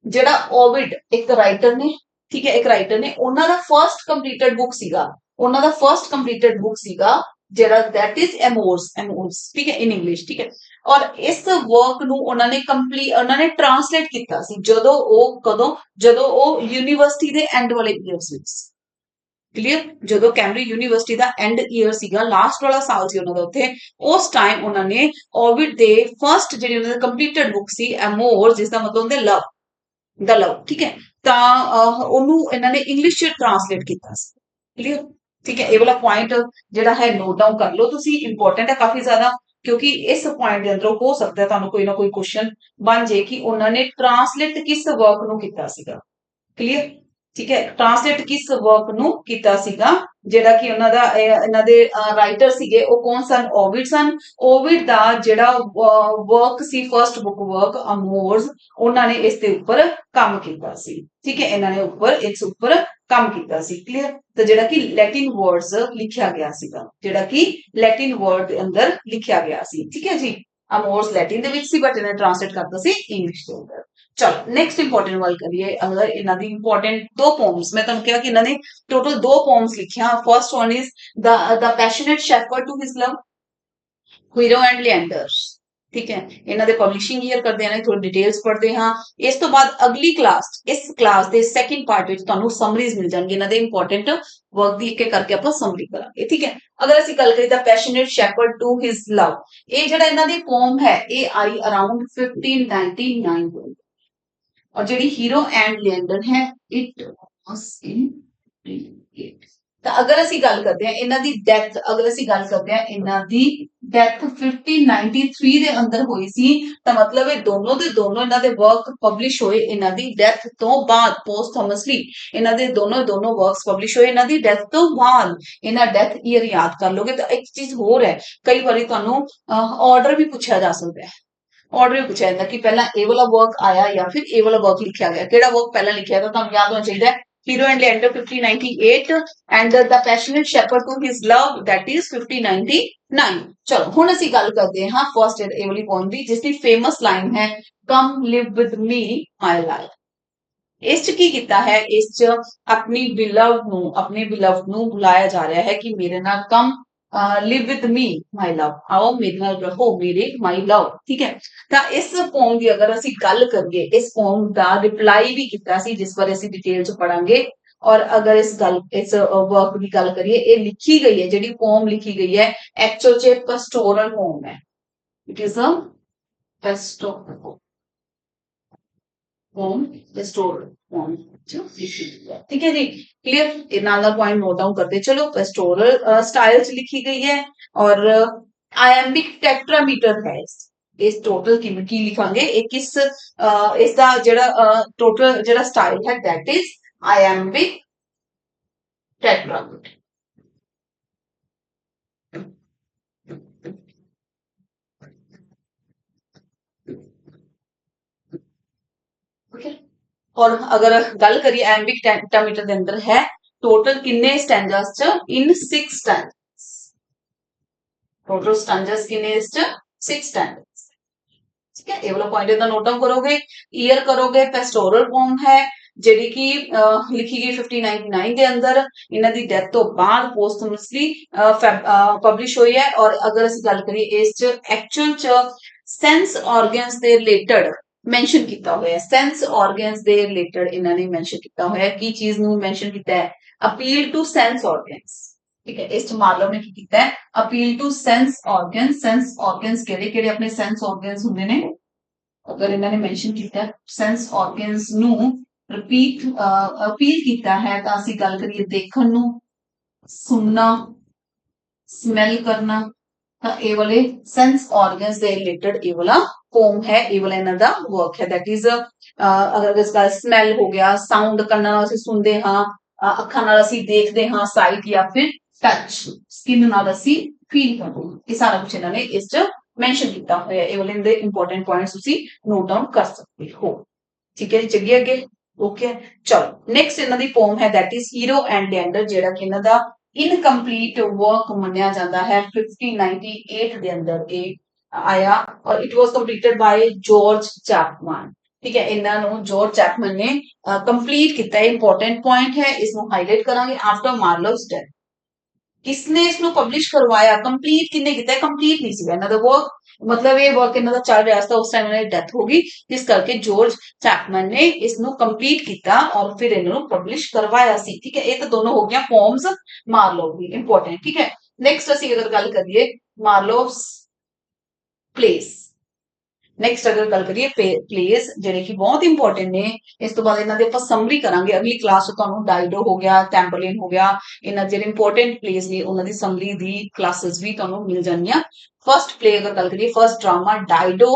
ਜਿਹੜਾ ਓਵਿਡ ਇੱਕ ਰਾਈਟਰ ਨੇ, ਠੀਕ ਹੈ, ਇੱਕ ਰਾਈਟਰ ਨੇ, ਉਹਨਾਂ ਦਾ ਫਰਸਟ ਕੰਪਲੀਟਡ ਬੁੱਕ ਸੀਗਾ, ਉਹਨਾਂ ਦਾ ਫਰਸਟ ਕੰਪਲੀਟਡ ਬੁੱਕ ਸੀਗਾ ਜਿਹੜਾ ਦੈਟ ਇਜ਼ ਐਮੋਰਸ, ਠੀਕ ਹੈ, ਇਨ ਇੰਗਲਿਸ਼। ਠੀਕ ਹੈ, ਔਰ ਇਸ ਵਰਕ ਨੂੰ ਉਹਨਾਂ ਨੇ ਟ੍ਰਾਂਸਲੇਟ ਕੀਤਾ ਸੀ ਜਦੋਂ ਉਹ ਕਦੋਂ, ਜਦੋਂ ਉਹ ਯੂਨੀਵਰਸਿਟੀ ਦੇ ਐਂਡ ਵਾਲੇ ਈਅਰਸ ਵਿੱਚ। ਕਲੀਅਰ, ਜਦੋਂ Cambridge university the and year ਸੀਗਾ, ਲਾਸਟ ਵਾਲਾ ਸਾਲ ਸੀ ਉਹਨਾਂ ਦਾ ਉੱਥੇ, ਉਸ ਟਾਈਮ ਉਹਨਾਂ ਨੇ ਓਵਿਡ ਦੇ ਫਰਸਟ ਜਿਹੜੀ ਉਹਨਾਂ ਦੀ ਕੰਪਲੀਟਡ ਬੁੱਕ ਸੀ ਐਮੋਰ, ਜਿਸ ਦਾ ਮਤਲਬ ਹੁੰਦਾ ਲਵ, ਦਾ ਲਵ। ਠੀਕ ਹੈ, ਤਾਂ ਉਹਨੂੰ ਇਹਨਾਂ ਨੇ ਇੰਗਲਿਸ਼ ਚ ਟ੍ਰਾਂਸਲੇਟ ਕੀਤਾ ਸੀ। ਕਲੀਅਰ, ਠੀਕ ਹੈ, ਇਹ ਵਾਲਾ ਪੁਆਇੰਟ ਜਿਹੜਾ ਹੈ ਨੋਟ ਡਾਊਨ ਕਰ ਲਓ ਤੁਸੀਂ, ਇੰਪੋਰਟੈਂਟ ਹੈ ਕਾਫੀ ਜ਼ਿਆਦਾ, ਕਿਉਂਕਿ ਇਸ ਪੁਆਇੰਟ ਦੇ ਅੰਦਰੋਂ ਹੋ ਸਕਦਾ ਤੁਹਾਨੂੰ ਕੋਈ ਨਾ ਕੋਈ ਕੁਐਸਚਨ ਬਣ ਜੇ ਕਿ ਉਹਨਾਂ ਨੇ ਟ੍ਰਾਂਸਲੇਟ ਕਿਸ ਵਰਕ ਨੂੰ ਕੀਤਾ ਸੀਗਾ। ਕਲੀਅਰ, ਠੀਕ ਹੈ, ਟ੍ਰਾਂਸਲੇਟ ਕਿਸ ਵਰਕ ਨੂੰ ਕੀਤਾ ਸੀਗਾ, ਜਿਹੜਾ ਕਿ ਉਹਨਾਂ ਦਾ ਇਹਨਾਂ ਦੇ ਰਾਈਟਰ ਸੀਗੇ ਉਹ ਕੌਣ ਸਨ? ਓਵਿਡ ਸਨ। ਓਵਿਡ ਦਾ ਜਿਹੜਾ ਵਰਕ ਸੀ, ਫਰਸਟ ਬੁੱਕ ਵਰਕ ਅਮੋਰਸ, ਉਹਨਾਂ ਨੇ ਇਸ ਦੇ ਉੱਪਰ ਕੰਮ ਕੀਤਾ ਸੀ। ਠੀਕ ਹੈ, ਇਹਨਾਂ ਨੇ ਇਸ ਉੱਪਰ ਕੰਮ ਕੀਤਾ ਸੀ। ਕਲੀਅਰ, ਤਾਂ ਜਿਹੜਾ ਕਿ ਲੈਟਿਨ ਵਰਡਸ ਲਿਖਿਆ ਗਿਆ ਸੀਗਾ, ਜਿਹੜਾ ਕਿ ਲੈਟਿਨ ਵਰਡ ਦੇ ਅੰਦਰ ਲਿਖਿਆ ਗਿਆ ਸੀ। ਠੀਕ ਹੈ ਜੀ, ਅਮੋਰਸ ਲੈਟਿਨ ਦੇ ਵਿੱਚ ਸੀ, ਬਟ ਇਹਨੇ ਟ੍ਰਾਂਸਲੇਟ ਕਰਤਾ ਸੀ ਇੰਗਲਿਸ਼ ਦੇ ਅੰਦਰ। ਚਲੋ ਨੈਕਸਟ ਇੰਪੋਰਟੈਂਟ ਗੱਲ ਕਰੀਏ ਅਗਰ ਇਹਨਾਂ ਦੀ ਇੰਪੋਰਟੈਂਟ 2 ਪੋਮਸ। ਮੈਂ ਤੁਹਾਨੂੰ ਕਿਹਾ ਕਿ ਇਹਨਾਂ ਨੇ ਟੋਟਲ 2 ਪੋਮਸ ਲਿਖੀਆਂ। First one is the passionate shepherd to his love, Hero and Leander. ਠੀਕ ਹੈ, ਇਹਨਾਂ ਦੇ ਪਬਲਿਸ਼ਿੰਗ ਈਅਰ ਕਰਦੇ ਹਾਂ, ਥੋੜੀ ਡਿਟੇਲਸ ਪੜ੍ਹਦੇ ਹਾਂ। ਇਸ ਤੋਂ ਬਾਅਦ ਅਗਲੀ ਕਲਾਸ, ਇਸ ਕਲਾਸ ਦੇ ਸੈਕਿੰਡ ਪਾਰਟ ਵਿੱਚ ਤੁਹਾਨੂੰ ਸਮਰੀਜ਼ ਮਿਲ ਜਾਣਗੇ ਇਹਨਾਂ ਦੇ ਇੰਪੋਰਟੈਂਟ ਵਰਕ ਦੀ, ਇੱਕ ਇੱਕ ਕਰਕੇ ਆਪਾਂ ਸਮਰੀ ਕਰਾਂਗੇ। ਠੀਕ ਹੈ, ਅਗਰ ਅਸੀਂ ਗੱਲ ਕਰੀਏ ਤਾਂ ਪੈਸ਼ਨੇਟ ਸ਼ੈਫਰਡ ਟੂ ਹਿਸ ਲਵ, ਇਹ ਜਿਹੜਾ ਇਹਨਾਂ ਦੀ ਪੋਮ ਹੈ ਇਹ ਆਈ ਅਰਾਊਂਡ 1599 ਦੇ। और ਜਿਹੜੀ ਹੀਰੋ ਐਂਡ ਲਿਐਂਡਰ ਹੈ ਇਟ ਵਾਸ ਇਨ 1588। ਤਾਂ ਅਗਰ ਅਸੀਂ ਗੱਲ ਕਰਦੇ ਹਾਂ ਇਹਨਾਂ ਦੀ ਡੈਥ, ਅਗਰ ਅਸੀਂ ਗੱਲ ਕਰਦੇ ਹਾਂ ਇਹਨਾਂ ਦੀ ਡੈਥ 1593 ਦੇ ਅੰਦਰ ਹੋਈ ਸੀ, ਤਾਂ ਮਤਲਬ ਇਹ ਦੋਨੋਂ ਦੇ ਦੋਨੋਂ ਇਹਨਾਂ ਦੇ ਵਰਕ ਪਬਲਿਸ਼ ਹੋਏ ਇਹਨਾਂ ਦੀ ਡੈਥ ਤੋਂ ਬਾਅਦ, ਪੋਸਟਹਮਸਲੀ ਇਹਨਾਂ ਦੇ ਦੋਨੋਂ ਵਰਕਸ ਪਬਲਿਸ਼ ਹੋਏ ਇਹਨਾਂ ਦੀ ਡੈਥ ਤੋਂ ਬਾਅਦ। ਇਹਨਾਂ ਡੈਥ ਈਅਰ ਯਾਦ ਕਰ ਲੋਗੇ। ਤਾਂ ਇੱਕ ਚੀਜ਼ ਹੋਰ ਹੈ, ਕਈ ਵਾਰੀ ਤੁਹਾਨੂੰ ਆਰਡਰ ਵੀ ਪੁੱਛਿਆ ਜਾ ਸਕਦਾ ਹੈ, ऑर्डर भी पूछा जाता है कि पहला ए वाला वर्क आया या फिर ए वाला वर्क लिखा गया, केड़ा वर्क पहला लिखा गया। तो तुम याद होना चाहिए Hero and Leander 1598 and the passionate shepherd to his love that is 1599। चलो हुण ਅਸੀਂ ਗੱਲ ਕਰਦੇ ਹਾਂ फर्स्ट ए वाली पोएम ਦੀ, जिसकी फेमस लाइन है come live with me my life. ਇਸ ਚ ਕੀ ਕੀਤਾ ਹੈ, ਇਸ ਚ ਆਪਣੀ ਬਿਲਵਡ ਨੂੰ ਬੁਲਾਇਆ ਜਾ ਰਿਹਾ ਹੈ ਕਿ ਮੇਰੇ ਨਾਲ come live with me my love, आओ मेरे नाल रहो मेरे माई लव। ठीक है, ਤਾਂ ਇਸ ਪੋਮ ਦੀ ਅਗਰ ਅਸੀਂ ਗੱਲ ਕਰੀਏ, ਇਸ ਪੋਮ ਦਾ ਰਿਪਲਾਈ ਵੀ ਕੀਤਾ ਸੀ, ਜਿਸ ਬਾਰੇ ਅਸੀਂ ਡਿਟੇਲ ਚ ਪੜਾਂਗੇ। ਔਰ ਅਗਰ ਇਸ ਵਰਕ ਦੀ ਗੱਲ ਕਰੀਏ, ਇਹ ਲਿਖੀ ਗਈ ਹੈ, ਜਿਹੜੀ ਪੋਮ ਲਿਖੀ ਗਈ ਹੈ ਐਕਚੁਅਲ ਚ ਪੈਸਟੋਰਲ ਪੋਮ ਹੈ। It is a pastoral poem, pastoral poem. ठीक है जी, क्लियर, नाल पॉइंट नोट डाउन करते चलो। पेस्टोरल स्टाइल च लिखी गई है और आयम्बिक टेट्रामीटर है। इस टोटल की लिखांगे एक इसका जेड़ा टोटल जेड़ा स्टाइल है that is iambic tetrameter. Okay, और अगर गल करिए एम्बिक टेट्रामीटर के अंदर है टोटल किन्ने स्टैंजास च इन 6 स्टैंजास। टोटल स्टैंजास किन्ने इस च 6 स्टैंजास। ठीक है, ये वाला पॉइंट इधर नोट डाउन करोगे, ईयर करोगे। पेस्टोरल पोम है ਜਿਹੜੀ कि लिखी गई 1599 ਦੇ ਅੰਦਰ, ਇਹਨਾਂ ਦੀ ਡੈਥ ਤੋਂ ਬਾਅਦ ਪੋਸਟਹਮਸਲੀ ਪਬਲਿਸ਼ ਹੋਈ ਹੈ। ਔਰ ਅਗਰ ਅਸੀਂ ਗੱਲ ਕਰੀਏ ਇਸ ਚ ਐਕਚੁਅਲ ਚ ਸੈਂਸ ਆਰਗਨਸ ਦੇ ਰਿਲੇਟਡ ਮੈਂਸ਼ਨ ਕੀਤਾ ਹੋਇਆ ਹੈ। ਸੈਂਸ ਆਰਗਨਸ ਦੇ ਰਿਲੇਟਡ ਇਹਨਾਂ ਨੇ ਮੈਂਸ਼ਨ ਕੀਤਾ ਹੋਇਆ ਹੈ। ਕੀ ਚੀਜ਼ ਨੂੰ ਮੈਂਸ਼ਨ ਕੀਤਾ ਹੈ? Appeal to sense organs. ਠੀਕ ਹੈ, ਇਸ ਚ ਮਾਰਲੋ ਨੇ ਕੀ ਕੀਤਾ ਹੈ? Appeal to sense organs. Sense organs ਕਿਹੜੇ ਕਿਹੜੇ ਆਪਣੇ ਸੈਂਸ ਆਰਗਨਸ ਹੁੰਦੇ ਨੇ? ਅਗਰ ਇਹਨਾਂ ਨੇ ਮੈਂਸ਼ਨ ਕੀਤਾ ਸੈਂਸ ਆਰਗਨਸ ਨੂੰ ਰਿਪੀਟ ਅਪੀਲ ਕੀਤਾ ਹੈ ਤਾਂ ਅਸੀਂ ਗੱਲ ਕਰੀਏ ਦੇਖਣ ਨੂੰ, ਸੁਣਨਾ, ਸਮੈਲ ਕਰਨਾ, ਤਾਂ ਇਹ ਵਾਲੇ ਸੈਂਸ ਆਰਗਨਸ ਦੇ ਰਿਲੇਟਡ ਇਹ ਵਾਲਾ ਪੋਮ ਹੈ, ਇਹ ਵਾਲਾ ਇਹਨਾਂ ਦਾ ਵਰਕ ਹੈ। ਦੈਟ ਇਜ਼ ਅਗਰ ਇਸਦਾ ਸਮੈਲ ਹੋ ਗਿਆ, ਸਾਊਂਡ ਕੰਨਾਂ ਨਾਲ ਅਸੀਂ ਸੁਣਦੇ ਹਾਂ, ਅੱਖਾਂ ਨਾਲ ਅਸੀਂ ਦੇਖਦੇ ਹਾਂ, ਸਾਈਟ ਜਾਂ ਫਿਰ ਟੱਚ, ਸਕਿਨ ਨਾਲ ਅਸੀਂ ਫੀਲ ਕਰਦੇ ਹਾਂ। ਇਹ ਸਾਰਾ ਕੁਝ ਇਹਨਾਂ ਨੇ ਇਸ ਚ ਮੈਂਸ਼ਨ ਕੀਤਾ ਹੋਇਆ ਹੈ। ਇਹ ਵਾਲੇ ਦੇ ਇੰਪੋਰਟੈਂਟ ਪੁਆਇੰਟਸ ਤੁਸੀਂ ਨੋਟ ਡਾਊਨ ਕਰ ਸਕਦੇ ਹੋ। ਠੀਕ ਹੈ ਜੀ, ਚੱਲੀਏ ਅੱਗੇ। ਓਕੇ, ਚਲੋ ਨੈਕਸਟ ਇਹਨਾਂ ਦੀ ਪੋਮ ਹੈ that is hero and lander, ਜਿਹੜਾ ਕਿ ਇਹਨਾਂ ਦਾ ਇਨਕੰਪਲੀਟ ਵਰਕ ਮੰਨਿਆ ਜਾਂਦਾ ਹੈ। 1598 ਦੇ ਅੰਦਰ ਇਹ ਆਇਆ ਔਰ it was completed by George Chapman. ਠੀਕ ਹੈ, ਇਹਨਾਂ ਨੂੰ ਜਾਰਜ ਚੈਪਮਨ ਨੇ ਕੰਪਲੀਟ ਕੀਤਾ। ਇੰਪੋਰਟੈਂਟ ਪੁਆਇੰਟ ਹੈ, ਇਸ ਨੂੰ ਹਾਈਲਾਈਟ ਕਰਾਂਗੇ। ਆਫਟਰ ਮਾਰਲੋਸ ਡੈਥ ਕਿਸਨੇ ਇਸ ਨੂੰ ਪਬਲਿਸ਼ ਕਰਵਾਇਆ? ਕੰਪਲੀਟ ਕਿੰਨੇ ਕੀਤਾ? ਕੰਪਲੀਟ ਨਹੀਂ ਸੀਗਾ ਇਹਨਾਂ ਦਾ ਵਰਕ, ਮਤਲਬ ਇਹ ਵਰਕ ਇਹਨਾਂ ਦਾ ਚੱਲ ਰਿਹਾ ਸੀ, ਉਸ ਟਾਈਮ ਇਹਨਾਂ ਦੀ ਡੈਥ ਹੋ ਗਈ, ਜਿਸ ਕਰਕੇ ਜਾਰਜ ਚੈਪਮਨ ਨੇ ਇਸ ਨੂੰ ਕੰਪਲੀਟ ਕੀਤਾ ਔਰ ਫਿਰ ਇਹਨਾਂ ਨੂੰ ਪਬਲਿਸ਼ ਕਰਵਾਇਆ ਸੀ। ਠੀਕ ਹੈ, ਇਹ ਤਾਂ ਦੋਨੋਂ ਹੋ ਗਈਆਂ ਪੋਮਸ ਮਾਰਲੋ ਦੀ ਇੰਪੋਰਟੈਂਟ। ਠੀਕ ਹੈ, ਨੈਕਸਟ ਅਸੀਂ ਅਗਰ ਗੱਲ ਕਰੀਏ ਮਾਰਲੋਸ ਪਲੇਸ। ਨੈਕਸਟ ਅਗਰ ਗੱਲ ਕਰੀਏ ਪਲੇਸ ਜਿਹੜੇ ਕਿ ਬਹੁਤ ਇੰਪੋਰਟੈਂਟ ਨੇ, ਇਸ ਤੋਂ ਬਾਅਦ ਇਹਨਾਂ ਦੀ ਆਪਾਂ ਸਮਰੀ ਕਰਾਂਗੇ ਅਗਲੀ ਕਲਾਸ ਚ। ਤੁਹਾਨੂੰ ਡਾਇਡੋ ਹੋ ਗਿਆ, ਟੈਂਪਰਲਿਨ ਹੋ ਗਿਆ, ਇਹਨਾਂ ਜਿਹੜੇ ਇੰਪੋਰਟੈਂਟ ਪਲੇਸ ਨੇ ਉਹਨਾਂ ਦੀ ਸਮਰੀ ਦੀ ਕਲਾसेस ਵੀ ਤੁਹਾਨੂੰ ਮਿਲ ਜਾਣੀਆਂ। ਫਰਸਟ ਪਲੇ ਅਗਰ ਗੱਲ ਕਰੀਏ, first drama Dido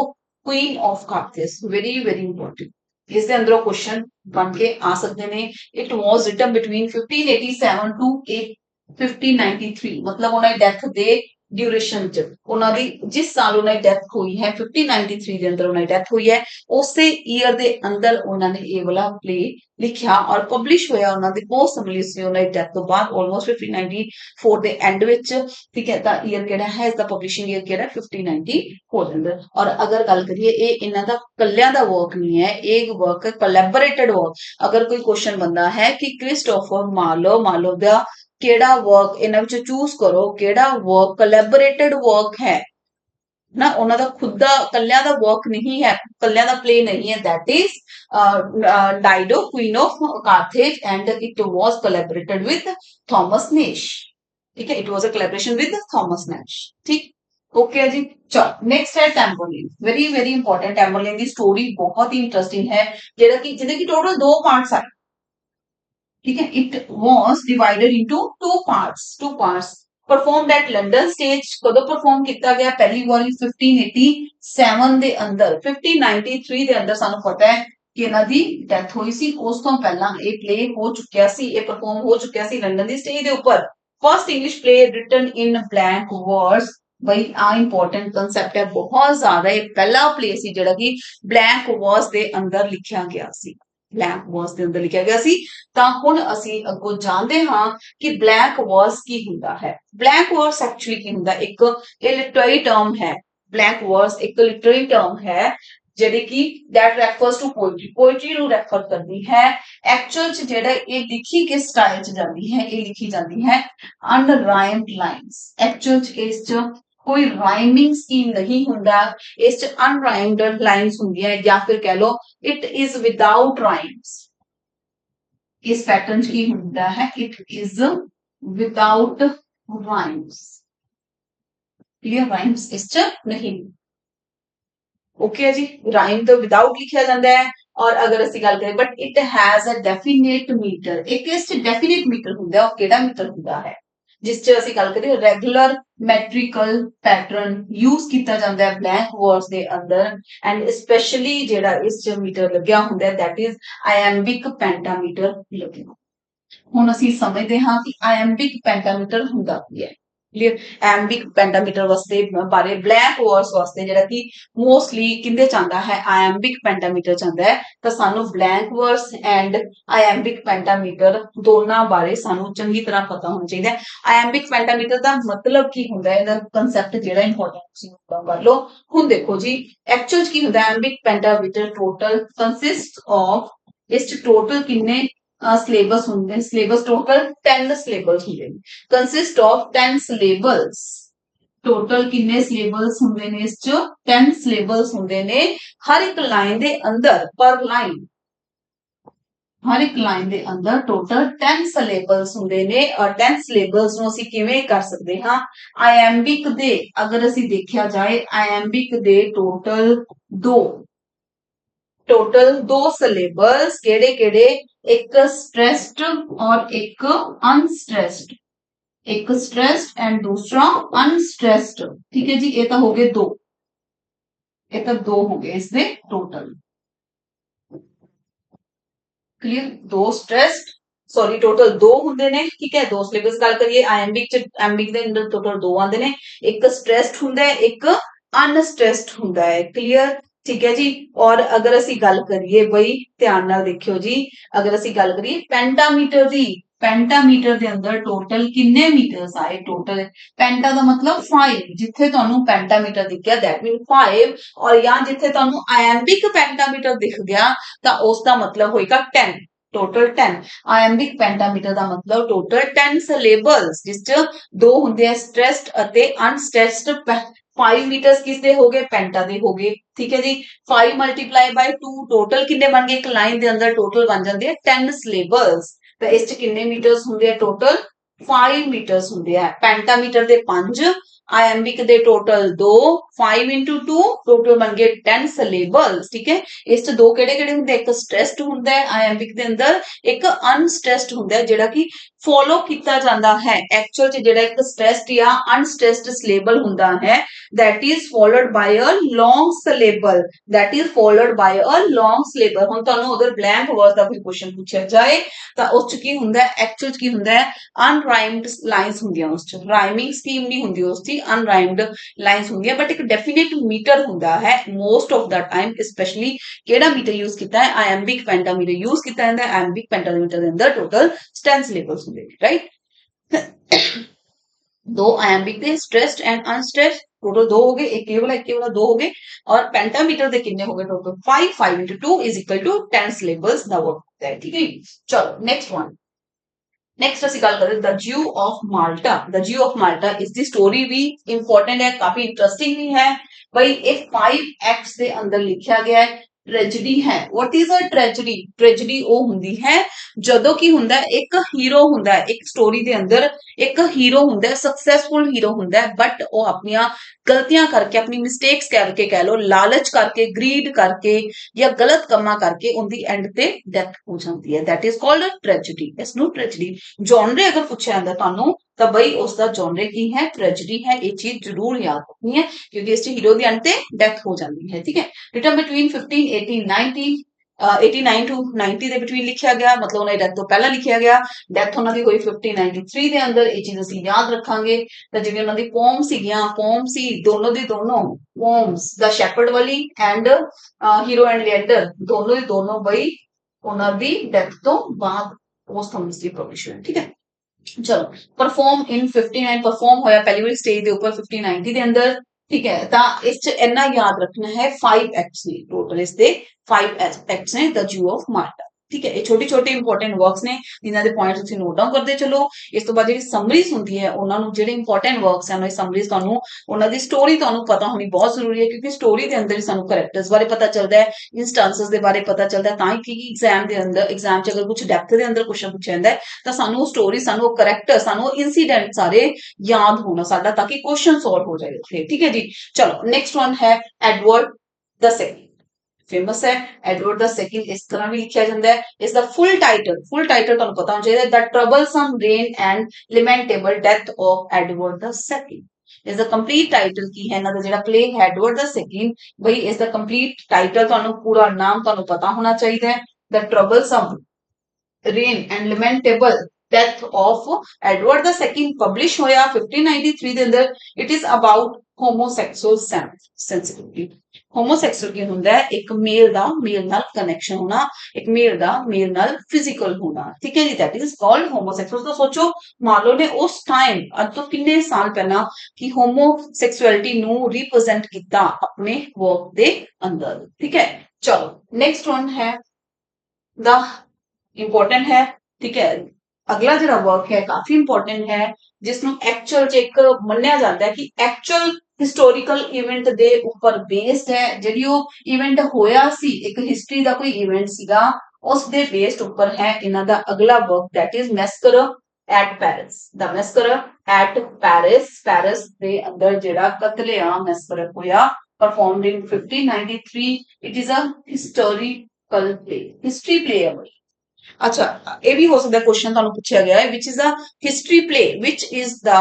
queen of Carthage, very very important. ਇਸ ਦੇ ਅੰਦਰੋਂ ਕੁਐਸਚਨ ਬਣ ਕੇ ਆ ਸਕਦੇ ਨੇ। It was written between 1587 to 1593, ਮਤਲਬ ਉਹਨਾਂ ਦੀ ਡੈਥ ਦੇ ਡਿਊਰੇਸ਼ਨ ਚ, ਉਹਨਾਂ ਦੀ ਜਿਸ ਸਾਲ ਉਹਨਾਂ ਦੀ ਡੈਥ ਹੋਈ ਹੈ 1593 ਦੇ ਅੰਦਰ ਉਹਨਾਂ ਦੀ ਡੈਥ ਹੋਈ ਹੈ, ਉਸੇ ਈਅਰ ਦੇ ਅੰਦਰ ਉਹਨਾਂ ਨੇ ਇਹ ਵਾਲਾ ਪਲੇ ਲਿਖਿਆ ਔਰ ਪਬਲਿਸ਼ ਹੋਇਆ ਉਹਨਾਂ ਦੀ ਪੋਸਟ ਰਿਲੀਜ਼ ਉਹਨਾਂ ਦੀ ਡੈਥ ਤੋਂ ਬਾਅਦ ਆਲਮੋਸਟ 1594 ਦੇ ਐਂਡ ਵਿੱਚ। ਠੀਕ ਹੈ, ਤਾਂ ਈਅਰ ਕਿਹੜਾ ਹੈ ਇਸਦਾ? ਪਬਲਿਸ਼ਿੰਗ ਈਅਰ ਕਿਹੜਾ? 1594 ਦੇ ਅੰਦਰ। ਔਰ ਅਗਰ ਗੱਲ ਕਰੀਏ ਇਹ ਇਹਨਾਂ ਦਾ ਕੱਲਿਆਂ ਦਾ ਵਰਕ ਨਹੀਂ ਹੈ, ਇਹ ਵਰਕ ਕੋਲੈਬੋਰੇਟਡ ਵਰਕ। ਅਗਰ ਕੋਈ ਕੁਐਸਚਨ ਬੰਦਾ ਹੈ ਕਿ ਕ੍ਰਿਸਟੋਫਰ ਮਾਰਲੋ ਦਾ ਕਿਹੜਾ ਵਰਕ ਇਹਨਾਂ ਵਿੱਚੋਂ ਚੂਜ਼ ਕਰੋ, ਕਿਹੜਾ ਵਰਕ ਕੋਲੈਬੋਰੇਟਡ ਵਰਕ ਹੈ ਨਾ, ਉਹਨਾਂ ਦਾ ਖੁਦ ਦਾ ਕੱਲਿਆਂ ਦਾ ਵਰਕ ਨਹੀਂ ਹੈ, ਕੱਲਿਆਂ ਦਾ ਪਲੇ ਨਹੀਂ ਹੈ, that is Dido queen of Carthage and it was collaborated with Thomas Nashe. ठीक है, it was a collaboration with Thomas Nashe. ठीक, ओके है जी। चलो नेक्स्ट है Tamburlaine, very very important. Tamburlaine की स्टोरी बहुत ही इंटरेस्टिंग है, जेड़ा कि जिहदे की टोटल 2 पार्ट्स है। ठीक है, it was divided into 2 parts. Performed eight London stage, कदों परफॉर्म किया गया? पहली बार 1587 ਦੇ ਅੰਦਰ। 1593 ਦੇ ਅੰਦਰ ਸਾਨੂੰ ਪਤਾ ਹੈ ਕਿ ਇਹਨਾਂ ਦੀ ਡੈਥ ਹੋਈ ਸੀ, ਉਸ ਤੋਂ ਪਹਿਲਾਂ ਇਹ ਪਲੇ ਹੋ ਚੁੱਕਿਆ ਸੀ, ਇਹ ਪਰਫਾਰਮ ਹੋ ਚੁੱਕਿਆ ਸੀ ਲੰਡਨ ਦੀ ਸਟੇਜ ਦੇ ਉੱਪਰ। First English play written in blank words, भाई आ इंपॉर्टेंट कंसेप्ट है बहुत ज्यादा। ये पहला प्ले सी जेड़ा कि ब्लैंक वर्ड्स दे अंदर लिखिया गया सी, ब्लैंक वर्ड्स दे अंदर लिखिया गया सी। तां हुण असीं अग्गों जानदे हां कि ब्लैंक वर्ड्स की हुंदा है। ब्लैंक वर्ड्स एक्चुअली की हुंदा, एक लिटरेरी टर्म है। ब्लैंक वर्ड्स एक लिटरेरी टर्म है ਜਿਹੜੀ ਕਿ that refers to poetry ਨੂੰ ਰੈਫਰ ਕਰਦੀ ਹੈ। ਐਕਚੁਅਲ ਚ ਜਿਹੜਾ ਇਹ ਲਿਖੀ ਕਿਸ ਸਟਾਈਲ ਚ ਜਾਂਦੀ ਹੈ? ਇਹ ਲਿਖੀ ਜਾਂਦੀ ਹੈ ਅਨਰਾਈਮਡ ਲਾਈਨਸ। ਐਕਚੁਅਲ ਚ ਇਸ ਚ ਕੋਈ ਰਾਈਮਿੰਗ ਸਕੀਮ ਨਹੀਂ ਹੁੰਦਾ, ਇਸ ਚ ਅਨਰਾਈਮਡ ਲਾਈਨਸ ਹੁੰਦੀਆਂ, ਜਾਂ ਫਿਰ ਕਹਿ ਲਓ ਇਟ ਇਜ਼ ਵਿਦਾਊਟ ਰਾਈਮਸ। ਇਸ ਪੈਟਰਨ ਚ ਕੀ ਹੁੰਦਾ ਹੈ? It is without rhymes. Clear, rhymes ਇਸ ਚ ਨਹੀਂ। ओके जी, राइम तो विदाउट लिखा जाता है। और अगर असं गल करें but it has a definite meter, एक इस डेफिनेट मीटर हुंदा है, केड़ा मीटर हुंदा है जिस च असं गल करें रेगुलर मैट्रिकल पैटर्न यूज किया जाता है ब्लैंक वर्ड्स दे अंदर। एंड स्पेशली जेड़ा इस च मीटर लग्या हुंदा है दैट इज आयम्बिक पेंटामीटर लग्या। हुण असीं समझदे हां कि आयम्बिक पेंटामीटर हुंदा की है। क्लियर, एम्बिक पेंटामीटर वास्ते बारे ब्लैक वर्ड्स वास्ते जेड़ा कि मोस्टली किंदे चांदा है आयम्बिक पेंटामीटर चांदा है, तो सानू blank words and iambic pentameter दोनों बारे सानू चंगी तरह पता होना चाहिए। आयम्बिक पेंटामीटर का मतलब की हुंदा है, इहदा कांसेप्ट जेड़ा इंपॉर्टेंट तुसीं नोट कर लो। हुण देखो जी एक्चुअल की हुंदा iambic pentameter total consist of, इस टोटल किन्ने सिलेबस होंगे, सिलेबस टोटल 10 सिलेबस होंगे, कंसिस्ट ऑफ 10 सिलेबल्स। ਟੋਟਲ ਕਿੰਨੇ ਸਿਲੇਬਲਸ ਹੁੰਦੇ ਨੇ ਇਸ ਚ 10 ਸਿਲੇਬਲਸ ਹੁੰਦੇ ਨੇ ਹਰ ਇੱਕ ਲਾਈਨ ਦੇ ਅੰਦਰ ਪਰ ਲਾਈਨ ਹਰ ਇੱਕ ਲਾਈਨ ਦੇ ਅੰਦਰ ਟੋਟਲ 10 ਸਿਲੇਬਲਸ ਹੁੰਦੇ ਨੇ ਔਰ 10 ਸਿਲੇਬਲਸ ਨੂੰ ਅਸੀਂ ਕਿਵੇਂ ਕਰ ਸਕਦੇ ਹਾਂ ਆਇਐਮਬਿਕ ਦੇ ਅਗਰ ਅਸੀਂ ਦੇਖਿਆ ਜਾਏ ਆਇਐਮਬਿਕ ਦੇ ਟੋਟਲ ਦੋ ਸਿਲੇਬਲਸ ਕਿਹੜੇ ਕਿਹੜੇ ਇੱਕ ਸਟ੍ਰੈਸਡ ਔਰ ਇੱਕ ਅਨਸਟ੍ਰੈਸਡ एक स्ट्रेस्ड एंड दूसरा अनस्ट्रेस्ड ठीक है जी ये तो हो गए दो ये तो दो हो गए इसमें टोटल क्लियर दो स्ट्रेस्ड सॉरी टोटल दो होंगे ने ठीक है दो सिलेबस गल करिए आयम्बिक च एम्बिक दे अंदर टोटल दो आंदे ने एक स्ट्रेस्ड हुंदा है एक अनस्ट्रेस्ड हुंदा है क्लियर ठीक है जी और अगर ਅਸੀਂ ਗੱਲ ਕਰੀਏ ਬਈ ਧਿਆਨ ਨਾਲ ਦੇਖਿਓ ਜੀ ਅਗਰ ਅਸੀਂ ਗੱਲ ਕਰੀਏ ਪੈਂਟਾਮੀਟਰ ਦੀ ਪੈਂਟਾਮੀਟਰ ਦੇ ਅੰਦਰ ਟੋਟਲ ਕਿੰਨੇ ਮੀਟਰਸ ਆਏ ਟੋਟਲ ਪੈਂਟਾ ਦਾ ਮਤਲਬ 5 ਜਿੱਥੇ ਤੁਹਾਨੂੰ ਪੈਂਟਾਮੀਟਰ ਦਿਖਿਆ ਦੈਟ ਮੀਨ 5 ਔਰ ਜਾਂ ਜਿੱਥੇ ਤੁਹਾਨੂੰ ਆਇੰਬਿਕ ਪੈਂਟਾਮੀਟਰ ਦਿਖ ਗਿਆ ਤਾਂ ਉਸ ਦਾ ਮਤਲਬ ਹੋਏਗਾ 10 ਟੋਟਲ 10 ਆਇੰਬਿਕ ਪੈਂਟਾਮੀਟਰ ਦਾ ਮਤਲਬ ਟੋਟਲ 10 ਸਿਲੇਬਲਸ ਜਿਸ ਚ ਦੋ ਹੁੰਦੇ ਆ ਸਟ੍ਰੈਸਡ ਅਤੇ ਅਨਸਟ੍ਰੈਸਡ 5 मीटर्स किसदे हो गए पेंटा दे हो गए ठीक है जी 5 मल्टीप्लाई बाय 2 टोटल किन्ने बन गए एक लाइन दे अंदर टोटल बन जाते हैं 10 सिलेबल्स तो इस च किन्ने मीटर्स होंगे टोटल 5 मीटर्स होंगे है पेंटामीटर दे 5 आयम्बिक दे टोटल 2 5 into 2 टोटल बन गए 10 सिलेबल्स ठीक है इस च दो केड़े-केड़े हुंदे एक स्ट्रेस्ड हुंदा है आयम्बिक दे अंदर एक अनस्ट्रेस्ड हुंदा है जेड़ा कि फॉलो किया जाता है एक्चुअल च जेड़ा एक स्ट्रेस्ड या अनस्ट्रेस्ड सिलेबल हुंदा है that is followed by a long syllable that is followed by a long syllable ਹੁਣ ਤੁਹਾਨੂੰ ਅਗਰ blank word ਦਾ ਕੋਈ ਕੁਐਸਚਨ ਪੁੱਛਿਆ ਜਾਏ ਤਾਂ ਉਸ ਚ ਕੀ ਹੁੰਦਾ ਹੈ ਐਕਚੁਅਲ ਚ ਕੀ ਹੁੰਦਾ ਹੈ ਅਨਰਾਈਮਡ ਲਾਈਨਸ ਹੁੰਦੀਆਂ ਉਸ ਚ ਰਾਈਮਿੰਗ ਸਕੀਮ ਨਹੀਂ ਹੁੰਦੀ ਉਸ ਦੀ ਅਨਰਾਈਮਡ ਲਾਈਨਸ ਹੁੰਦੀਆਂ ਬਟ ਇੱਕ ਡੈਫੀਨਿਟ ਮੀਟਰ ਹੁੰਦਾ ਹੈ most of the time specially ਕਿਹੜਾ ਮੀਟਰ ਯੂਜ਼ ਕੀਤਾ ਹੈ ਆਇੰਬਿਕ ਪੈਂਟਾਮੀਟਰ ਯੂਜ਼ ਕੀਤਾ ਜਾਂਦਾ ਹੈ ਆਇੰਬਿਕ ਪੈਂਟਾਮੀਟਰ ਦੇ ਅੰਦਰ ਟੋਟਲ 10 ਸਿਲੇਬਲਸ ਹੁੰਦੇ ਨੇ ਰਾਈਟ दो आयम्बिक थे स्ट्रेस्ड एंड अनस्ट्रेस्ड टोटल दो हो गए एक के वाला दो हो गए और पेंटामीटर दे कितने हो गए total 5 into 2 is equal to 10 syllables the work होता है ठीक है चलो नेक्स्ट वन नेक्स्ट ਅਸੀਂ ਗੱਲ ਕਰਾਂਗੇ द ज्यू ऑफ माल्टा द ज्यू ऑफ माल्टा इस दी स्टोरी भी इंपॉर्टेंट है काफी इंटरेस्टिंग भी है भाई ये 5 एक्ट्स ਦੇ ਅੰਦਰ ਲਿਖਿਆ ਗਿਆ ਹੈ ट्रेजिडी है what is a tragedy tragedy ਉਹ ਹੁੰਦੀ ਹੈ ਜਦੋਂ ਕੀ ਹੁੰਦਾ ਇੱਕ ਹੀਰੋ ਹੁੰਦਾ ਹੈ ਇੱਕ ਸਟੋਰੀ ਦੇ ਅੰਦਰ ਇੱਕ ਹੀਰੋ ਹੁੰਦਾ ਹੈ ਸਕਸੈਸਫੁਲ ਹੀਰੋ ਹੁੰਦਾ ਹੈ ਬਟ ਉਹ ਆਪਣੀਆਂ ਗਲਤੀਆਂ ਕਰਕੇ ਆਪਣੀ ਮਿਸਟੇਕਸ ਕਰਕੇ ਕਹਿ ਲੋ ਲਾਲਚ ਕਰਕੇ ਗਰੀਡ ਕਰਕੇ ਜਾਂ ਗਲਤ ਕੰਮਾਂ ਕਰਕੇ ਉਹਦੀ ਐਂਡ ਤੇ ਡੈਥ ਹੋ ਜਾਂਦੀ ਹੈ that is called a tragedy ਇਸ ਨੂੰ ਟ੍ਰੈਜੇਡੀ ਜਨਰੇ ਅਗਰ ਪੁੱਛਿਆ ਜਾਂਦਾ ਤੁਹਾਨੂੰ ਤਾਂ ਬਈ ਉਸ ਦਾ ਜਨਰੇ ਕੀ ਹੈ ਟ੍ਰੈਜੇਡੀ ਹੈ ਇਹ ਚੀਜ਼ ਜ਼ਰੂਰ ਯਾਦ ਰੱਖਣੀ ਹੈ ਕਿਉਂਕਿ ਇਸ ਚ ਹੀਰੋ ਦੀ ਐਂਡ ਤੇ ਡੈਥ ਹੋ ਜਾਂਦੀ ਹੈ ਠੀਕ ਹੈ ਰਿਟਨ ਬਿਟਵੀਨ 1518 90 89 to 90 ਦੇ ਬਿਟਵੀਨ ਲਿਖਿਆ ਗਿਆ ਮਤਲਬ ਉਹਨਾਂ ਦੀ ਡੈਥ ਤੋਂ ਪਹਿਲਾਂ ਲਿਖਿਆ ਗਿਆ ਡੈਥ ਉਹਨਾਂ ਦੀ ਹੋਈ 1593 ਦੇ ਅੰਦਰ ਇਹ ਚੀਜ਼ ਅਸੀਂ ਯਾਦ ਰੱਖਾਂਗੇ ਤਾਂ ਜਿਵੇਂ ਉਹਨਾਂ ਦੀ ਪੋਮ ਸੀਗੀਆਂ ਪੋਮ ਸੀ ਦੋਨੋਂ ਦੀ ਦੋਨੋਂ ਪੋਮਸ ਦਾ ਸ਼ੈਪਰਡ ਵਾਲੀ ਐਂਡ ਹੀਰੋ ਐਂਡ ਲੀਐਂਡਰ ਦੋਨੋਂ ਦੀ ਦੋਨੋਂ ਬਈ ਉਹਨਾਂ ਦੀ ਡੈਥ ਤੋਂ ਬਾਅਦ ਪੋਸਟਹਮਸਲੀ ਪਬਲਿਸ਼ ਹੋਏ ਠੀਕ ਹੈ ਚਲੋ ਪਰਫਾਰਮ ਇਨ 59 ਪਰਫਾਰਮ ਹੋਇਆ ਪਹਿਲੀ ਵਾਰੀ ਸਟੇਜ ਦੇ ਉੱਪਰ 1590 ਦੇ ਅੰਦਰ ठीक है ਤਾਂ ਇਸ ਚ ਇੰਨਾ ਯਾਦ ਰੱਖਣਾ ਹੈ 5 ਐਕਟਸ ਨੇ ਟੋਟਲ ਇਸ ਦੇ 5 ਐਕਟਸ ਨੇ ਦ ਜੂ ਆਫ ਮਾਲਟਾ ਠੀਕ ਹੈ ਇਹ ਛੋਟੀ ਛੋਟੀ ਇੰਪੋਰਟੈਂਟ ਵਰਕਸ ਨੇ ਜਿਨ੍ਹਾਂ ਦੇ ਪੁਆਇੰਟਸ ਤੁਸੀਂ ਨੋਟ ਡਾਊਨ ਕਰਦੇ ਚਲੋ ਇਸ ਤੋਂ ਬਾਅਦ ਜਿਹੜੀ ਸਮਰੀਜ਼ ਹੁੰਦੀ ਹੈ ਉਹਨਾਂ ਨੂੰ ਜਿਹੜੇ ਇੰਪੋਰਟੈਂਟ ਵਰਕਸ ਹਨ ਉਹ ਸਮਰੀਜ਼ ਤੁਹਾਨੂੰ ਉਹਨਾਂ ਦੀ ਸਟੋਰੀ ਤੁਹਾਨੂੰ ਪਤਾ ਹੋਣੀ ਬਹੁਤ ਜ਼ਰੂਰੀ ਹੈ ਕਿਉਂਕਿ ਸਟੋਰੀ ਦੇ ਅੰਦਰ ਹੀ ਸਾਨੂੰ ਕੈਰੈਕਟਰਸ ਬਾਰੇ ਪਤਾ ਚੱਲਦਾ ਹੈ ਇੰਸਟੈਂਸਸ ਦੇ ਬਾਰੇ ਪਤਾ ਚੱਲਦਾ ਹੈ ਤਾਂ ਹੀ ਕਿ ਐਗਜ਼ਾਮ ਦੇ ਅੰਦਰ ਐਗਜ਼ਾਮ ਚ ਅਗਰ ਕੁਝ ਡੈਪਥ ਦੇ ਅੰਦਰ ਕੁਐਸਚਨ ਪੁੱਛਿਆ ਜਾਂਦਾ ਹੈ ਤਾਂ ਸਾਨੂੰ ਉਹ ਸਟੋਰੀ ਸਾਨੂੰ ਉਹ ਕੈਰੈਕਟਰ ਸਾਨੂੰ ਇਨਸੀਡੈਂਟ ਸਾਰੇ याद होना साडा ताकि क्वेश्चन सॉल्व हो जाए फिर ठीक है जी चलो नेक्स्ट वन है एडवर्ड द सेकंड फेमस है एडवर्ड द सेकंड इस तरह भी लिखा जाता है इसका फुल टाइटल तुहानू पता होना चाहिए the troublesome reign and lamentable death of Edward the second is the complete title की है इन्हां दा जेहड़ा प्ले है एडवर्ड द सेकंड भाई इस द कंप्लीट टाइटल तुहानू पूरा नाम तुहानू पता होना चाहिए the troublesome reign and lamentable death of Edward the second publish होया 1593 ਦੇ ਅੰਦਰ it is about homosexual sensitivity homosexual ਕੀ ਹੁੰਦਾ ਹੈ ਇੱਕ ਮੇਲ ਦਾ ਮੇਲ ਨਾਲ ਕਨੈਕਸ਼ਨ ਹੋਣਾ ਇੱਕ ਮੇਲ ਦਾ ਮੇਲ ਨਾਲ ਫਿਜ਼ੀਕਲ ਹੋਣਾ ਠੀਕ ਹੈ ਜੀ ਦੈਟ ਇਜ਼ ਕਾਲਡ ਹੋਮੋਸੈਕਸੁਅਲ ਤਾਂ ਸੋਚੋ ਮਾਰਲੋ ਨੇ ਉਸ ਟਾਈਮ ਅੱਜ ਤੋਂ ਕਿੰਨੇ ਸਾਲ ਪਹਿਲਾਂ ਕਿ ਹੋਮੋਸੈਕਸੁਅਲਿਟੀ ਨੂੰ ਰਿਪਰੈਜ਼ੈਂਟ ਕੀਤਾ ਆਪਣੇ ਵਰਕ ਦੇ ਅੰਦਰ ਠੀਕ ਹੈ ਚਲੋ नेक्स्ट वन है द इंपॉर्टेंट है ठीक है अगला जो वर्क है काफी इंपॉर्टेंट है जिसਨੂੰ एक्चुअल च एक ਮੰਨਿਆ ਜਾਂਦਾ ਹੈ ਕਿ एक्चुअल हिस्टोरिकल इवेंट ਦੇ ਉੱਪਰ ਬੇਸਡ ਹੈ ਜਿਹੜੀ ਉਹ ਇਵੈਂਟ ਹੋਇਆ ਸੀ ਇੱਕ ਹਿਸਟਰੀ ਦਾ ਕੋਈ ਇਵੈਂਟ ਸੀਗਾ ਉਸ ਦੇ ਬੇਸਡ ਉੱਪਰ ਹੈ ਇਹਨਾਂ ਦਾ ਅਗਲਾ work that is massacre at Paris the massacre at Paris ਦੇ ਅੰਦਰ ਜਿਹੜਾ ਕਤਲੇਆਮ ਮੈਸਕਰ ਹੋਇਆ performed in 1593 it is a historical play history play है भाई अच्छा ये भी हो सकता है क्वेश्चन ਤੁਹਾਨੂੰ ਪੁੱਛਿਆ ਗਿਆ ਹੈ which is a history play which is the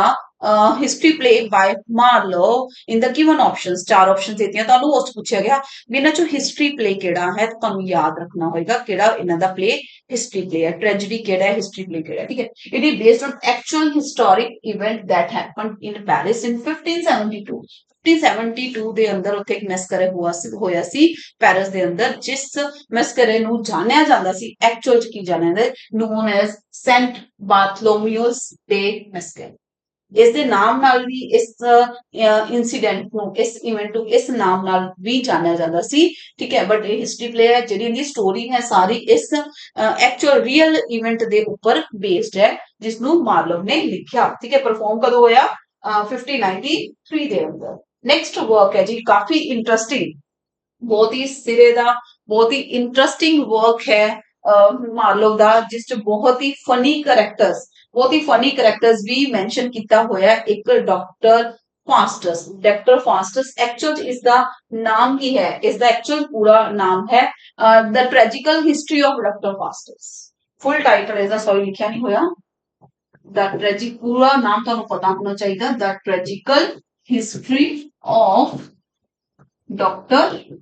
history play by Marlowe in the given options ਚਾਰ options ਦਿੱਤੀਆਂ ਤੁਹਾਨੂੰ ਉਸ ਪੁੱਛਿਆ ਗਿਆ ਵੀ ਇਹਨਾਂ ਚੋਂ history play ਕਿਹੜਾ ਹੈ ਤੁਹਾਨੂੰ ਯਾਦ ਰੱਖਣਾ ਹੋਏਗਾ ਕਿਹੜਾ ਇਹਨਾਂ ਦਾ play history play ਹੈ tragedy ਕਿਹੜਾ ਹੈ history play ਕਿਹੜਾ ਹੈ ਠੀਕ ਹੈ it is based on actual historic event that happened in Paris in 1572 1572 ਦੇ ਅੰਦਰ ਉੱਥੇ ਇੱਕ ਮੈਸਕਰੇ ਹੋਇਆ ਸੀ ਪੈਰਿਸ ਦੇ ਅੰਦਰ ਜਿਸ ਮੈਸਕਰੇ ਨੂੰ ਜਾਣਿਆ ਜਾਂਦਾ ਸੀ ਐਕਚੁਅਲ ਚ ਕੀ ਜਾਣਿਆ ਜਾਂਦਾ ਨੋਨ ਐਜ਼ ਸੈਂਟ ਬਾਰਥਲੋਮਿਊਸ ਦੇ ਮੈਸਕਰੇ ਇਸ ਦੇ ਨਾਮ ਨਾਲ ਵੀ ਇਸ ਇਨਸੀਡੈਂਟ ਨੂੰ ਇਸ ਇਵੈਂਟ ਨੂੰ ਇਸ ਨਾਮ ਨਾਲ ਵੀ ਜਾਣਿਆ ਜਾਂਦਾ ਸੀ ਠੀਕ ਹੈ ਬਟ ਇਹ ਹਿਸਟਰੀ ਪਲੇ ਹੈ ਜਿਹੜੀ ਇਹਦੀ ਸਟੋਰੀ ਹੈ ਸਾਰੀ ਇਸ ਐਕਚੁਅਲ ਰੀਅਲ ਇਵੈਂਟ ਦੇ ਉੱਪਰ ਬੇਸਡ ਹੈ ਜਿਸ ਨੂੰ ਮਾਰਲੋਵ ਨੇ ਲਿਖਿਆ ਠੀਕ ਹੈ ਪਰਫਾਰਮ ਕਦੋਂ ਹੋਇਆ 1593 ਦੇ ਅੰਦਰ नेक्स्ट वर्क है जी काफी इंटरेस्टिंग बहुत ही सिरे दा बहुत ही इंटरेस्टिंग वर्क है मार्लोव दा जिस च बहुत ही फनी करैक्टर्स भी मेंशन किया होया एक डॉक्टर फास्टस एक्चुअल इसका नाम की है इसका एक्चुअल पूरा नाम है the tragical history of doctor Faustus full title इसका सॉरी लिखा नहीं होया द ट्रेजिक पूरा नाम तो पता होना चाहिए the tragical history of Dr.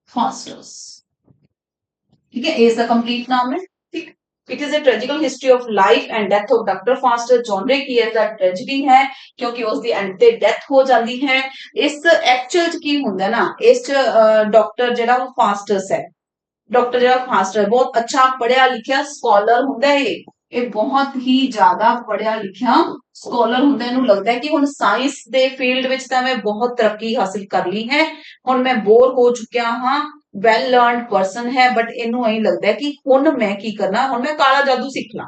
Faustus ठीक है इज द कंप्लीट नाम है ठीक it is a tragical history of life and death of doctor Faustus genre की ऐसा ट्रेजिडी है क्योंकि उसकी एंड ते डेथ हो जाती है इस एक्चुअल च की हुंदा ना इस डॉक्टर जेड़ा वो फास्टस है डॉक्टर जेड़ा फास्टर बहुत अच्छा पढ़िया लिखिया स्कॉलर हुंदा है ਇਹ ਬਹੁਤ ਹੀ ਜ਼ਿਆਦਾ ਪੜਿਆ ਲਿਖਿਆ ਸਕੋਲਰ ਹੁੰਦਾ ਇਹਨੂੰ ਲੱਗਦਾ ਹੈ ਕਿ ਹੁਣ ਸਾਇੰਸ ਦੇ ਫੀਲਡ ਵਿੱਚ ਤਾਂ ਮੈਂ ਬਹੁਤ ਤਰੱਕੀ ਹਾਸਿਲ ਕਰ ਲਈ ਹੈ ਹੁਣ ਮੈਂ ਬੋਰ ਹੋ ਚੁੱਕਿਆ ਹਾਂ ਵੈਲ ਲਰਨਡ ਪਰਸਨ ਹੈ ਬਟ ਇਹਨੂੰ ਐਂ ਲੱਗਦਾ ਹੈ ਕਿ ਹੁਣ ਮੈਂ ਕੀ ਕਰਨਾ ਹੁਣ ਮੈਂ ਕਾਲਾ ਜਾਦੂ ਸਿੱਖਣਾ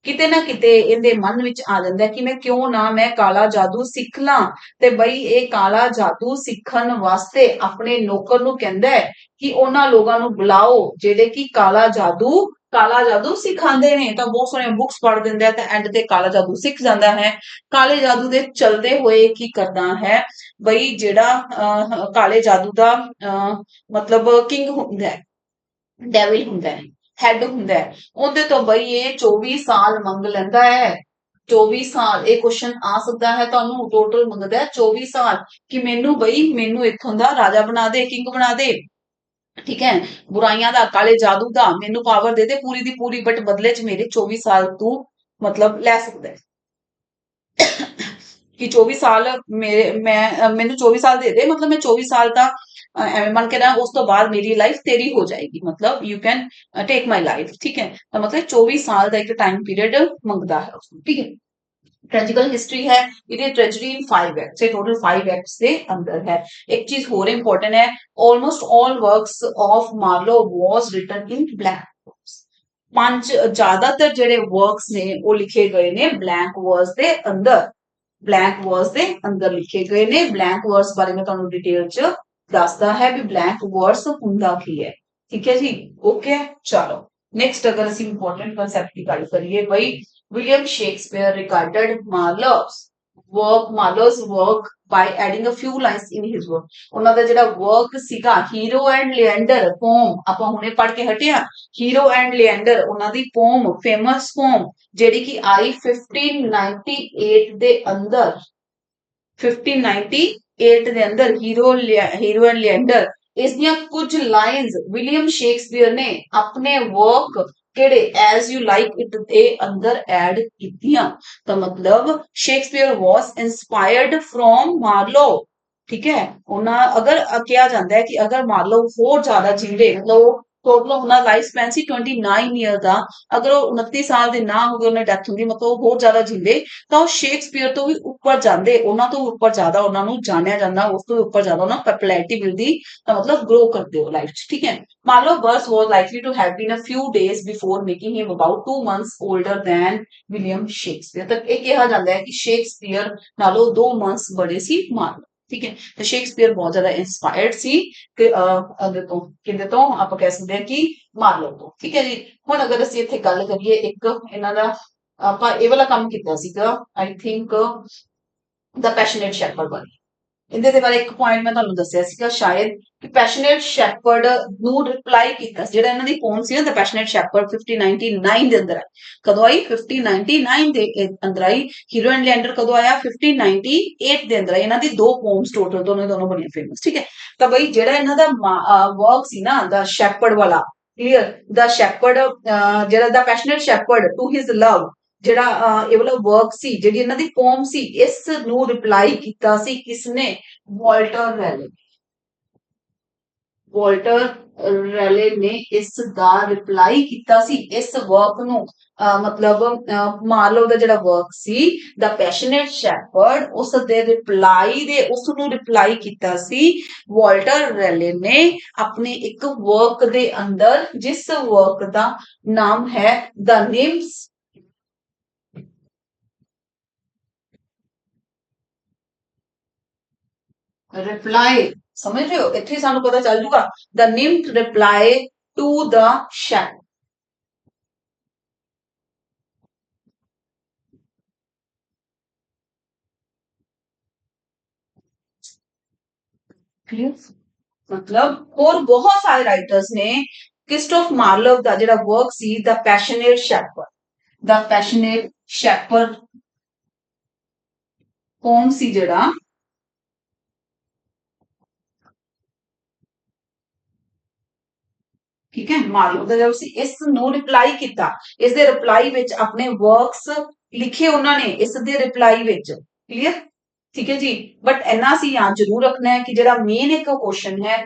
ਕਿਤੇ ਨਾ ਕਿਤੇ ਇਹਦੇ ਮਨ ਵਿੱਚ ਆ ਜਾਂਦਾ ਕਿ ਮੈਂ ਕਿਉਂ ਨਾ ਮੈਂ ਕਾਲਾ ਜਾਦੂ ਸਿੱਖ ਲਾਂ ਤੇ ਬਈ ਇਹ ਕਾਲਾ ਜਾਦੂ ਸਿੱਖਣ ਵਾਸਤੇ ਆਪਣੇ ਨੌਕਰ ਨੂੰ ਕਹਿੰਦਾ ਹੈ ਕਿ ਉਹਨਾਂ ਲੋਕਾਂ ਨੂੰ ਬੁਲਾਓ ਜਿਹੜੇ ਕਿ ਕਾਲਾ ਜਾਦੂ ਸਿਖਾਉਂਦੇ ਨੇ ਤਾਂ ਬਹੁਤ ਸਾਰੇ ਬੁੱਕਸ ਪੜ੍ਹ ਦਿੰਦੇ ਆ ਤੇ ਐਂਡ ਤੇ ਕਾਲਾ ਜਾਦੂ ਸਿੱਖ ਜਾਂਦਾ ਹੈ ਕਾਲੇ ਜਾਦੂ ਦੇ ਚਲਦੇ ਹੋਏ ਕੀ ਕਰਦਾ ਹੈ ਬਈ ਜਿਹੜਾ ਕਾਲੇ ਜਾਦੂ ਦਾ ਮਤਲਬ ਕਿੰਗ ਹੁੰਦਾ ਹੈ ਡੈਵਿਲ ਹੁੰਦਾ ਹੈ ਹੈਡ ਹੁੰਦਾ ਹੈ ਉਹਦੇ ਤੋਂ ਬਈ ਇਹ 24 ਸਾਲ ਮੰਗ ਲੈਂਦਾ ਹੈ 24 ਸਾਲ ਇਹ ਕੁਐਸਚਨ ਆ ਸਕਦਾ ਹੈ ਤੁਹਾਨੂੰ ਟੋਟਲ ਮੰਗਦਾ ਹੈ 24 ਸਾਲ ਕਿ ਮੈਨੂੰ ਇੱਥੋਂ ਦਾ ਰਾਜਾ ਬਣਾ ਦੇ ਕਿੰਗ ਬਣਾ ਦੇ ठीक है बुराइयां दा काले जादू दा मेनू पावर दे दे पूरी दी पूरी बट बदले च मेरे 24 साल तू मतलब ले सकदा है कि 24 साल मेरे मैनू 24 साल दे दे मतलब मैं 24 साल दा एवं मन के रहा उस तो बाद मेरी लाइफ तेरी हो जाएगी मतलब you can take my life ठीक है तो मतलब 24 साल का एक टाइम पीरियड मंगता है उसको ठीक है ट्रेजिकल हिस्ट्री है ये tragedy in 5 acts total 5 acts से अंदर है एक चीज और इंपॉर्टेंट है almost all works of Marlowe was written in blank पांच ज्यादातर जेडे वर्क्स ने वो लिखे गए ने ब्लैंक वर्स दे अंदर लिखे गए ने ब्लैंक वर्स बारे में ਤੁਹਾਨੂੰ डिटेल च दसदा है भी ब्लैंक वर्स ਹੁੰਦਾ ਕੀ है ठीक है जी ओके चलो नेक्स्ट अगर ਅਸੀਂ इंपॉर्टेंट कांसेप्ट की गल करिए भाई William Shakespeare regarded Marlowe's work by adding a few lines in his work. ਉਹਨਾਂ ਦਾ ਜਿਹੜਾ work ਸੀਗਾ Hero and Leander poem ਆਪਾਂ ਹੁਣੇ ਪੜ੍ਹ ਕੇ ਹਟੇ ਆ Hero and Leander ਉਹਨਾਂ ਦੀ poem famous poem ਜਿਹੜੀ ਕਿ ਆਈ 1598 ਦੇ ਅੰਦਰ 1598 ਦੇ ਅੰਦਰ Hero and Leander ਇਸ ਦੀਆਂ ਕੁਝ ਲਾਈਨਸ ਵਿਲੀਅਮ ਸ਼ੇਕਸਪੀਅਰ ਨੇ ਆਪਣੇ वर्क ਕਿਹੜੇ ਐਜ਼ ਯੂ ਲਾਈਕ ਇਟ ਦੇ ਅੰਦਰ ਐਡ ਕੀਤੀਆਂ ਤਾਂ ਮਤਲਬ ਸ਼ੇਕਸਪੀਅਰ ਵਾਸ ਇਨਸਪਾਇਰਡ ਫਰੋਮ ਮਾਰਲੋ ਠੀਕ ਹੈ ਉਹਨਾਂ ਅਗਰ ਕਿਹਾ ਜਾਂਦਾ ਹੈ ਕਿ ਅਗਰ ਮਾਰਲੋ ਹੋਰ ਜ਼ਿਆਦਾ ਜਿੰਦੇ ਮਤਲਬ ਟੋਟਲ ਉਹਨਾਂ ਲਾਈਫ ਸਪੈਨ ਸੀ 29 ਈਅਰ ਦਾ। ਅਗਰ ਉਹ 29 ਸਾਲ ਦੇ ਨਾ ਹੋ ਗਏ ਉਹਨੇ ਡੈਥ ਹੁੰਦੀ ਮਤਲਬ ਉਹ ਬਹੁਤ ਜ਼ਿਆਦਾ ਜਿੰਦੇ ਤਾਂ ਉਹ ਸ਼ੇਕਸਪੀਅਰ ਤੋਂ ਵੀ ਉੱਪਰ ਜਾਂਦੇ, ਉਹਨਾਂ ਤੋਂ ਉੱਪਰ ਜ਼ਿਆਦਾ ਉਹਨਾਂ ਨੂੰ ਜਾਣਿਆ ਜਾਂਦਾ, ਉਸ ਤੋਂ ਵੀ ਉੱਪਰ ਜ਼ਿਆਦਾ ਉਹਨਾਂ ਨੂੰ ਪਪੂਲੈਰਿਟੀ ਮਿਲਦੀ ਤਾਂ ਮਤਲਬ ਗਰੋ ਕਰਦੇ ਹੋ ਲਾਈਫ 'ਚ। ਠੀਕ ਹੈ, Marlowe birth was likely to have been a few days before, making him about 2 months older than William Shakespeare। ਤਾਂ ਇਹ ਕਿਹਾ ਜਾਂਦਾ ਹੈ ਕਿ ਸ਼ੇਕਸਪੀਅਰ ਨਾਲੋਂ 2 ਮੰਥਸ ਬੜੇ ਸੀ ਮਾਰਲੋ। ਠੀਕ ਹੈ, ਤੇ ਸ਼ੇਕਸਪੀਅਰ ਬਹੁਤ ਜ਼ਿਆਦਾ ਇੰਸਪਾਇਰਡ ਸੀ ਕਿ ਉਹਦੇ ਤੋਂ ਕਿਹਦੇ ਤੋਂ ਆਪਾਂ ਕਹਿ ਸਕਦੇ ਹਾਂ ਕਿ ਮਾਰਲੋ ਤੋਂ। ਠੀਕ ਹੈ ਜੀ, ਹੁਣ ਅਗਰ ਅਸੀਂ ਇੱਥੇ ਗੱਲ ਕਰੀਏ ਇੱਕ ਇਹਨਾਂ ਦਾ, ਆਪਾਂ ਇਹ ਵਾਲਾ ਕੰਮ ਕੀਤਾ ਸੀਗਾ I think the passionate shepherd ਬਾਰੇ। ਇਹਦੇ ਦੇ ਬਾਰੇ ਇੱਕ ਪੁਆਇੰਟ ਮੈਂ ਤੁਹਾਨੂੰ ਦੱਸਿਆ ਸੀਗਾ ਸ਼ਾਇਦ ਕਿ ਪੈਸ਼ਨੇਟ ਸ਼ੈਪਰਡ ਨੂੰ ਰਿਪਲਾਈ ਕੀਤਾ ਸੀ, ਜਿਹੜਾ ਇਹਨਾਂ ਦੀ ਪੋਮ ਸੀ ਨਾ ਦ ਪੈਸ਼ਨੇਟ ਸ਼ੈਪਰਡ 1599 ਦੇ ਅੰਦਰ ਹੈ। ਕਦੋਂ ਆਈ? 1599 ਦੇ ਅੰਦਰ ਆਈ। ਹੀਰੋ ਐਂਡ ਲੈਂਡਰ ਕਦੋਂ ਆਇਆ? 1598 ਦੇ ਅੰਦਰ ਆਈ। ਇਹਨਾਂ ਦੀ ਦੋ ਪੋਮਸ ਟੋਟਲ ਦੋਨੋਂ ਬਣੀਆਂ ਫੇਮਸ। ਠੀਕ ਹੈ, ਤਾਂ ਬਈ ਜਿਹੜਾ ਇਹਨਾਂ ਦਾ ਵਰਕ ਸੀ ਨਾ ਦ ਸ਼ੈਪਰਡ ਵਾਲਾ, ਕਲੀਅਰ, ਦ ਸ਼ੈਪਰਡ ਜਿਹੜਾ ਦ ਪੈਸ਼ਨੇਟ ਸ਼ੈਪਰਡ ਟੂ ਹਿਜ਼ ਲਵ, ਜਿਹੜਾ ਇਹ ਵਾਲਾ ਵਰਕ ਸੀ, ਜਿਹੜੀ ਇਹਨਾਂ ਦੀ ਪੋਮ ਸੀ, ਇਸ ਨੂੰ ਰਿਪਲਾਈ ਕੀਤਾ ਸੀ ਕਿਸਨੇ? ਵਾਲਟਰ ਰੈਲੇ। ਵਾਲਟਰ ਰੈਲੇ ਨੇ ਇਸ ਦਾ ਰਿਪਲਾਈ ਕੀਤਾ ਸੀ ਇਸ ਵਰਕ ਨੂੰ। ਮਤਲਬ ਮਾਰਲੋ ਦਾ ਜਿਹੜਾ ਵਰਕ ਸੀ ਦਾ ਪੈਸ਼ਨੇਟ ਸ਼ੈਪਰਡ, ਉਸ ਦੇ ਰਿਪਲਾਈ ਦੇ ਉਸ ਨੂੰ ਰਿਪਲਾਈ ਕੀਤਾ ਸੀ ਵਾਲਟਰ ਰੈਲੇ ਨੇ ਆਪਣੇ ਇੱਕ ਵਰਕ ਦੇ ਅੰਦਰ, ਜਿਸ ਵਰਕ ਦਾ ਨਾਮ ਹੈ ਦ ਨਿਮਸ ਰਿਪਲਾਈ। ਸਮਝ ਰਹੇ ਹੋ, ਇੱਥੇ ਸਾਨੂੰ ਪਤਾ ਚੱਲ ਜੂਗਾ ਦ ਨਿਮਟ ਰਿਪਲਾਈ ਟੂ ਦ ਸ਼ੈਪ। मतलब और बहुत सारे राइटर्स ने क्रिस्टोफ मार्लोव का ਜਿਹੜਾ वर्क ਸੀ the passionate shepherd, the passionate shepherd कौन सी ਜਿਹੜਾ ठीक है मार्लो ਦਾ जब ਇਸ ਨੂੰ ਰਿਪਲਾਈ ਕੀਤਾ, ਇਸ ਦੇ ਰਿਪਲਾਈ ਵਿੱਚ ਆਪਣੇ ਵਰਕਸ ਲਿਖੇ ਉਹਨਾਂ ਨੇ ਇਸ ਦੇ ਰਿਪਲਾਈ ਵਿੱਚ। ਕਲੀਅਰ? ਠੀਕ ਹੈ ਜੀ, ਬਟ ਇੰਨਾ ਸੀ ਯਾਦ ਜ਼ਰੂਰ ਰੱਖਣਾ ਹੈ ਕਿ ਜਿਹੜਾ ਮੇਨ ਇੱਕ ਕੁਐਸਚਨ ਹੈ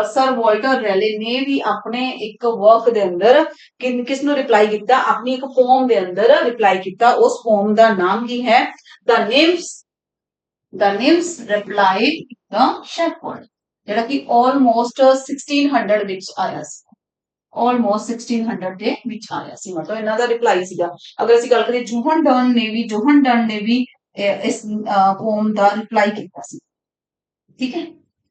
ਸਰ ਵਾਲਟਰ ਰੈਲੇ ਨੇ ਵੀ ਆਪਣੇ ਇੱਕ ਵਰਕ ਦੇ ਅੰਦਰ ਕਿਸ ਨੂੰ ਰਿਪਲਾਈ ਕੀਤਾ? ਆਪਣੀ ਇੱਕ ਪੋਮ ਦੇ ਅੰਦਰ ਰਿਪਲਾਈ ਕੀਤਾ। ਉਸ ਪੋਮ ਦਾ ਨਾਮ ਕੀ ਹੈ? ਦ ਨਿਮਸ ਰਿਪਲਾਈ ਦ ਸ਼ੈਪਰਡ, ਜਿਹੜਾ ਕਿ ਆਲਮੋਸਟ 1600 ਵਿੱਚ ਆਇਆ ਸੀ। ਆਲਮੋਸਟ 1600 ਦੇ ਵਿੱਚ ਆਇਆ ਸੀ, ਮਤਲਬ ਇਹਨਾਂ ਦਾ ਰਿਪਲਾਈ ਸੀਗਾ। ਅਗਰ ਅਸੀਂ ਗੱਲ ਕਰੀਏ ਜੋਹਨ ਡਨ ਨੇ ਵੀ ਇਸ ਪੋਮ ਦਾ ਰਿਪਲਾਈ ਕੀਤਾ ਸੀ। ਠੀਕ ਹੈ,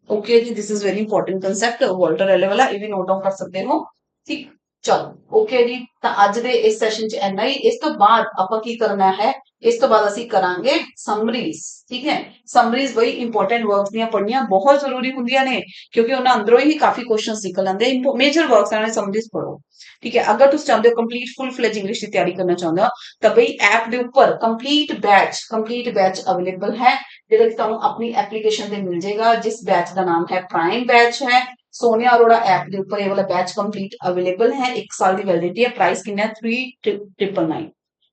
ਓਕੇ ਜੀ, this is very important concept Walter Raleigh ਵਾਲਾ, ਇਹ ਵੀ ਨੋਟ ਡਾਊਨ ਕਰ ਸਕਦੇ ਹੋ। ਠੀਕ, ਚਲੋ ਓਕੇ ਜੀ, ਤਾਂ ਅੱਜ ਦੇ ਇਸ ਸੈਸ਼ਨ 'ਚ ਇੰਨਾ ਹੀ। ਇਸ ਤੋਂ ਬਾਅਦ ਆਪਾਂ ਕੀ ਕਰਨਾ ਹੈ? ਇਸ ਤੋਂ ਬਾਅਦ ਅਸੀਂ ਕਰਾਂਗੇ ਸਮਰੀਜ਼। ਠੀਕ ਹੈ, ਸਮਰੀਜ਼ ਬਈ ਇੰਪੋਰਟੈਂਟ ਵਰਕਸ ਦੀਆਂ ਪੜ੍ਹਨੀਆਂ ਬਹੁਤ ਜ਼ਰੂਰੀ ਹੁੰਦੀਆਂ ਨੇ, ਕਿਉਂਕਿ ਉਹਨਾਂ ਅੰਦਰੋਂ ਹੀ ਕਾਫੀ ਕੁਐਸਚਨਸ ਨਿਕਲ ਆਉਂਦੇ। ਮੇਜਰ ਵਰਕਸ ਨਾਲ ਸਮਰੀਜ਼ ਪੜ੍ਹੋ। ਠੀਕ ਹੈ, ਅਗਰ ਤੁਸੀਂ ਚਾਹੁੰਦੇ ਹੋ ਕੰਪਲੀਟ ਫੁੱਲ ਫਲੇਜ ਇੰਗਲਿਸ਼ ਦੀ ਤਿਆਰੀ ਕਰਨਾ ਚਾਹੁੰਦੇ ਹੋ ਤਾਂ ਬਈ ਐਪ ਦੇ ਉੱਪਰ ਕੰਪਲੀਟ ਬੈਚ ਅਵੇਲੇਬਲ ਹੈ, ਜਿਹੜਾ ਕਿ ਤੁਹਾਨੂੰ ਆਪਣੀ ਐਪਲੀਕੇਸ਼ਨ ਤੇ ਮਿਲ ਜਾਏਗਾ, ਜਿਸ ਬੈਚ ਦਾ ਨਾਮ ਹੈ ਪ੍ਰਾਈਮ ਬੈਚ ਹੈ। सोनिया अरोड़ा ऐप के ऊपर ये वाला बैच कंप्लीट अवेलेबल है। 1 साल की वैलिडिटी है। प्राइस कितना है?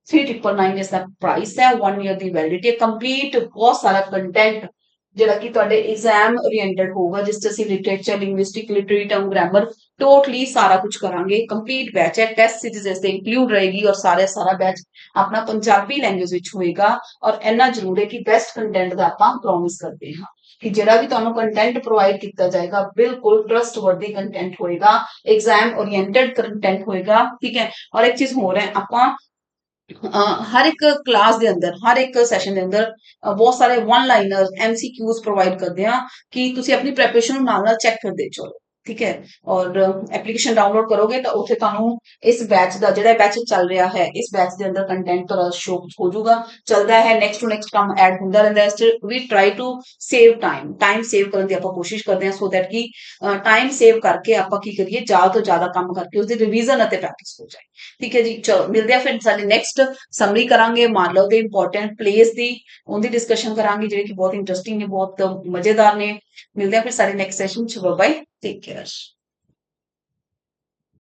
3,999 इसका प्राइस है। 1 ईयर की वैलिडिटी है। कंप्लीट बहुत सारा कंटेंट ਜਿਹੜਾ ਕਿ ਤੁਹਾਡੇ ਐਗਜ਼ਾਮ ओरिएंटेड ਹੋਊਗਾ, ਜਿਸ 'ਚ ਅਸੀਂ literature, linguistic, literary term, grammar totally ਸਾਰਾ ਕੁਝ ਕਰਾਂਗੇ। ਕੰਪਲੀਟ ਬੈਚ ਹੈ, ਟੈਸਟ ਸੀਰੀਜ਼ ਇਸ ਤੇ ਇੰਕਲੂਡ ਰਹੇਗੀ ਔਰ ਸਾਰਾ ਬੈਚ ਆਪਣਾ ਪੰਜਾਬੀ ਲੈਂਗੁਏਜ ਵਿੱਚ ਹੋਏਗਾ। ਔਰ ਇੰਨਾ ਜ਼ਰੂਰ ਹੈ ਕਿ ਬੈਸਟ ਕੰਟੈਂਟ ਦਾ ਆਪਾਂ ਪ੍ਰੋਮਿਸ ਕਰਦੇ ਹਾਂ ਕਿ ਜਿਹੜਾ ਵੀ ਤੁਹਾਨੂੰ ਕੰਟੈਂਟ ਪ੍ਰੋਵਾਈਡ ਕੀਤਾ ਜਾਏਗਾ ਬਿਲਕੁਲ ਟਰਸਟਵਰਦੀ ਕੰਟੈਂਟ ਹੋਏਗਾ, ਐਗਜ਼ਾਮ ओरिएंटेड ਕੰਟੈਂਟ ਹੋਏਗਾ। ਠੀਕ ਹੈ, ਔਰ ਇੱਕ ਚੀਜ਼ ਹੋਰ ਹੈ, ਆਪਾਂ ਹਰ ਇੱਕ ਕਲਾਸ ਦੇ ਅੰਦਰ, ਹਰ ਇੱਕ ਸੈਸ਼ਨ ਦੇ ਅੰਦਰ ਬਹੁਤ ਸਾਰੇ ਵਨ ਲਾਈਨਰ MCQs ਪ੍ਰੋਵਾਈਡ ਕਰਦੇ ਆ ਕਿ ਤੁਸੀਂ ਆਪਣੀ ਪ੍ਰੈਪਰੇਸ਼ਨ ਨੂੰ ਨਾਲ ਚੈੱਕ ਕਰਦੇ ਚਲੋ। ਠੀਕ ਹੈ, ਔਰ ਐਪਲੀਕੇਸ਼ਨ ਡਾਊਨਲੋਡ ਕਰੋਗੇ ਤਾਂ ਉੱਥੇ ਤੁਹਾਨੂੰ ਇਸ ਬੈਚ ਦਾ, ਜਿਹੜਾ ਬੈਚ ਚੱਲ ਰਿਹਾ ਹੈ, ਇਸ ਬੈਚ ਦੇ ਅੰਦਰ ਕੰਟੈਂਟ ਤੁਹਾਡਾ ਸ਼ੋ ਹੋ ਜਾਊਗਾ, ਚੱਲਦਾ ਹੈ। ਨੈਕਸਟ ਟੂ ਨੈਕਸਟ ਕੰਮ ਐਡ ਹੁੰਦਾ ਰਹਿੰਦਾ ਹੈ। We try to save time save ਕਰਨ ਦੀ ਆਪਾਂ ਕੋਸ਼ਿਸ਼ ਕਰਦੇ ਹਾਂ, ਸੋ ਦੈਟ ਕਿ ਟਾਈਮ ਸੇਵ ਕਰਕੇ ਆਪਾਂ ਕੀ ਕਰੀਏ, ਜ਼ਿਆਦਾ ਤੋਂ ਜ਼ਿਆਦਾ ਕੰਮ ਕਰਕੇ ਉਸਦੀ ਰਿਵੀਜ਼ਨ ਅਤੇ ਪ੍ਰੈਕਟਿਸ ਹੋ ਜਾਏ। ਠੀਕ ਹੈ ਜੀ, ਚਲੋ ਮਿਲਦੇ ਆ ਫਿਰ ਸਾਡੇ ਨੈਕਸਟ ਸਮਰੀ ਕਰਾਂਗੇ ਮਾਰਲੋ ਦੇ ਇੰਪੋਰਟੈਂਟ ਪਲੇਸ ਦੀ, ਉਹਦੀ ਡਿਸਕਸ਼ਨ ਕਰਾਂਗੇ ਜਿਹੜੇ ਕਿ ਬਹੁਤ ਇੰਟਰਸਟਿੰਗ ਨੇ, ਬਹੁਤ ਮਜ਼ੇਦਾਰ ਨੇ। ਮਿਲਦੇ ਆ ਫਿਰ ਸਾਡੇ ਨੈਕਸਟ ਸੈਸ਼ਨ 'ਚ। Bye bye, take care.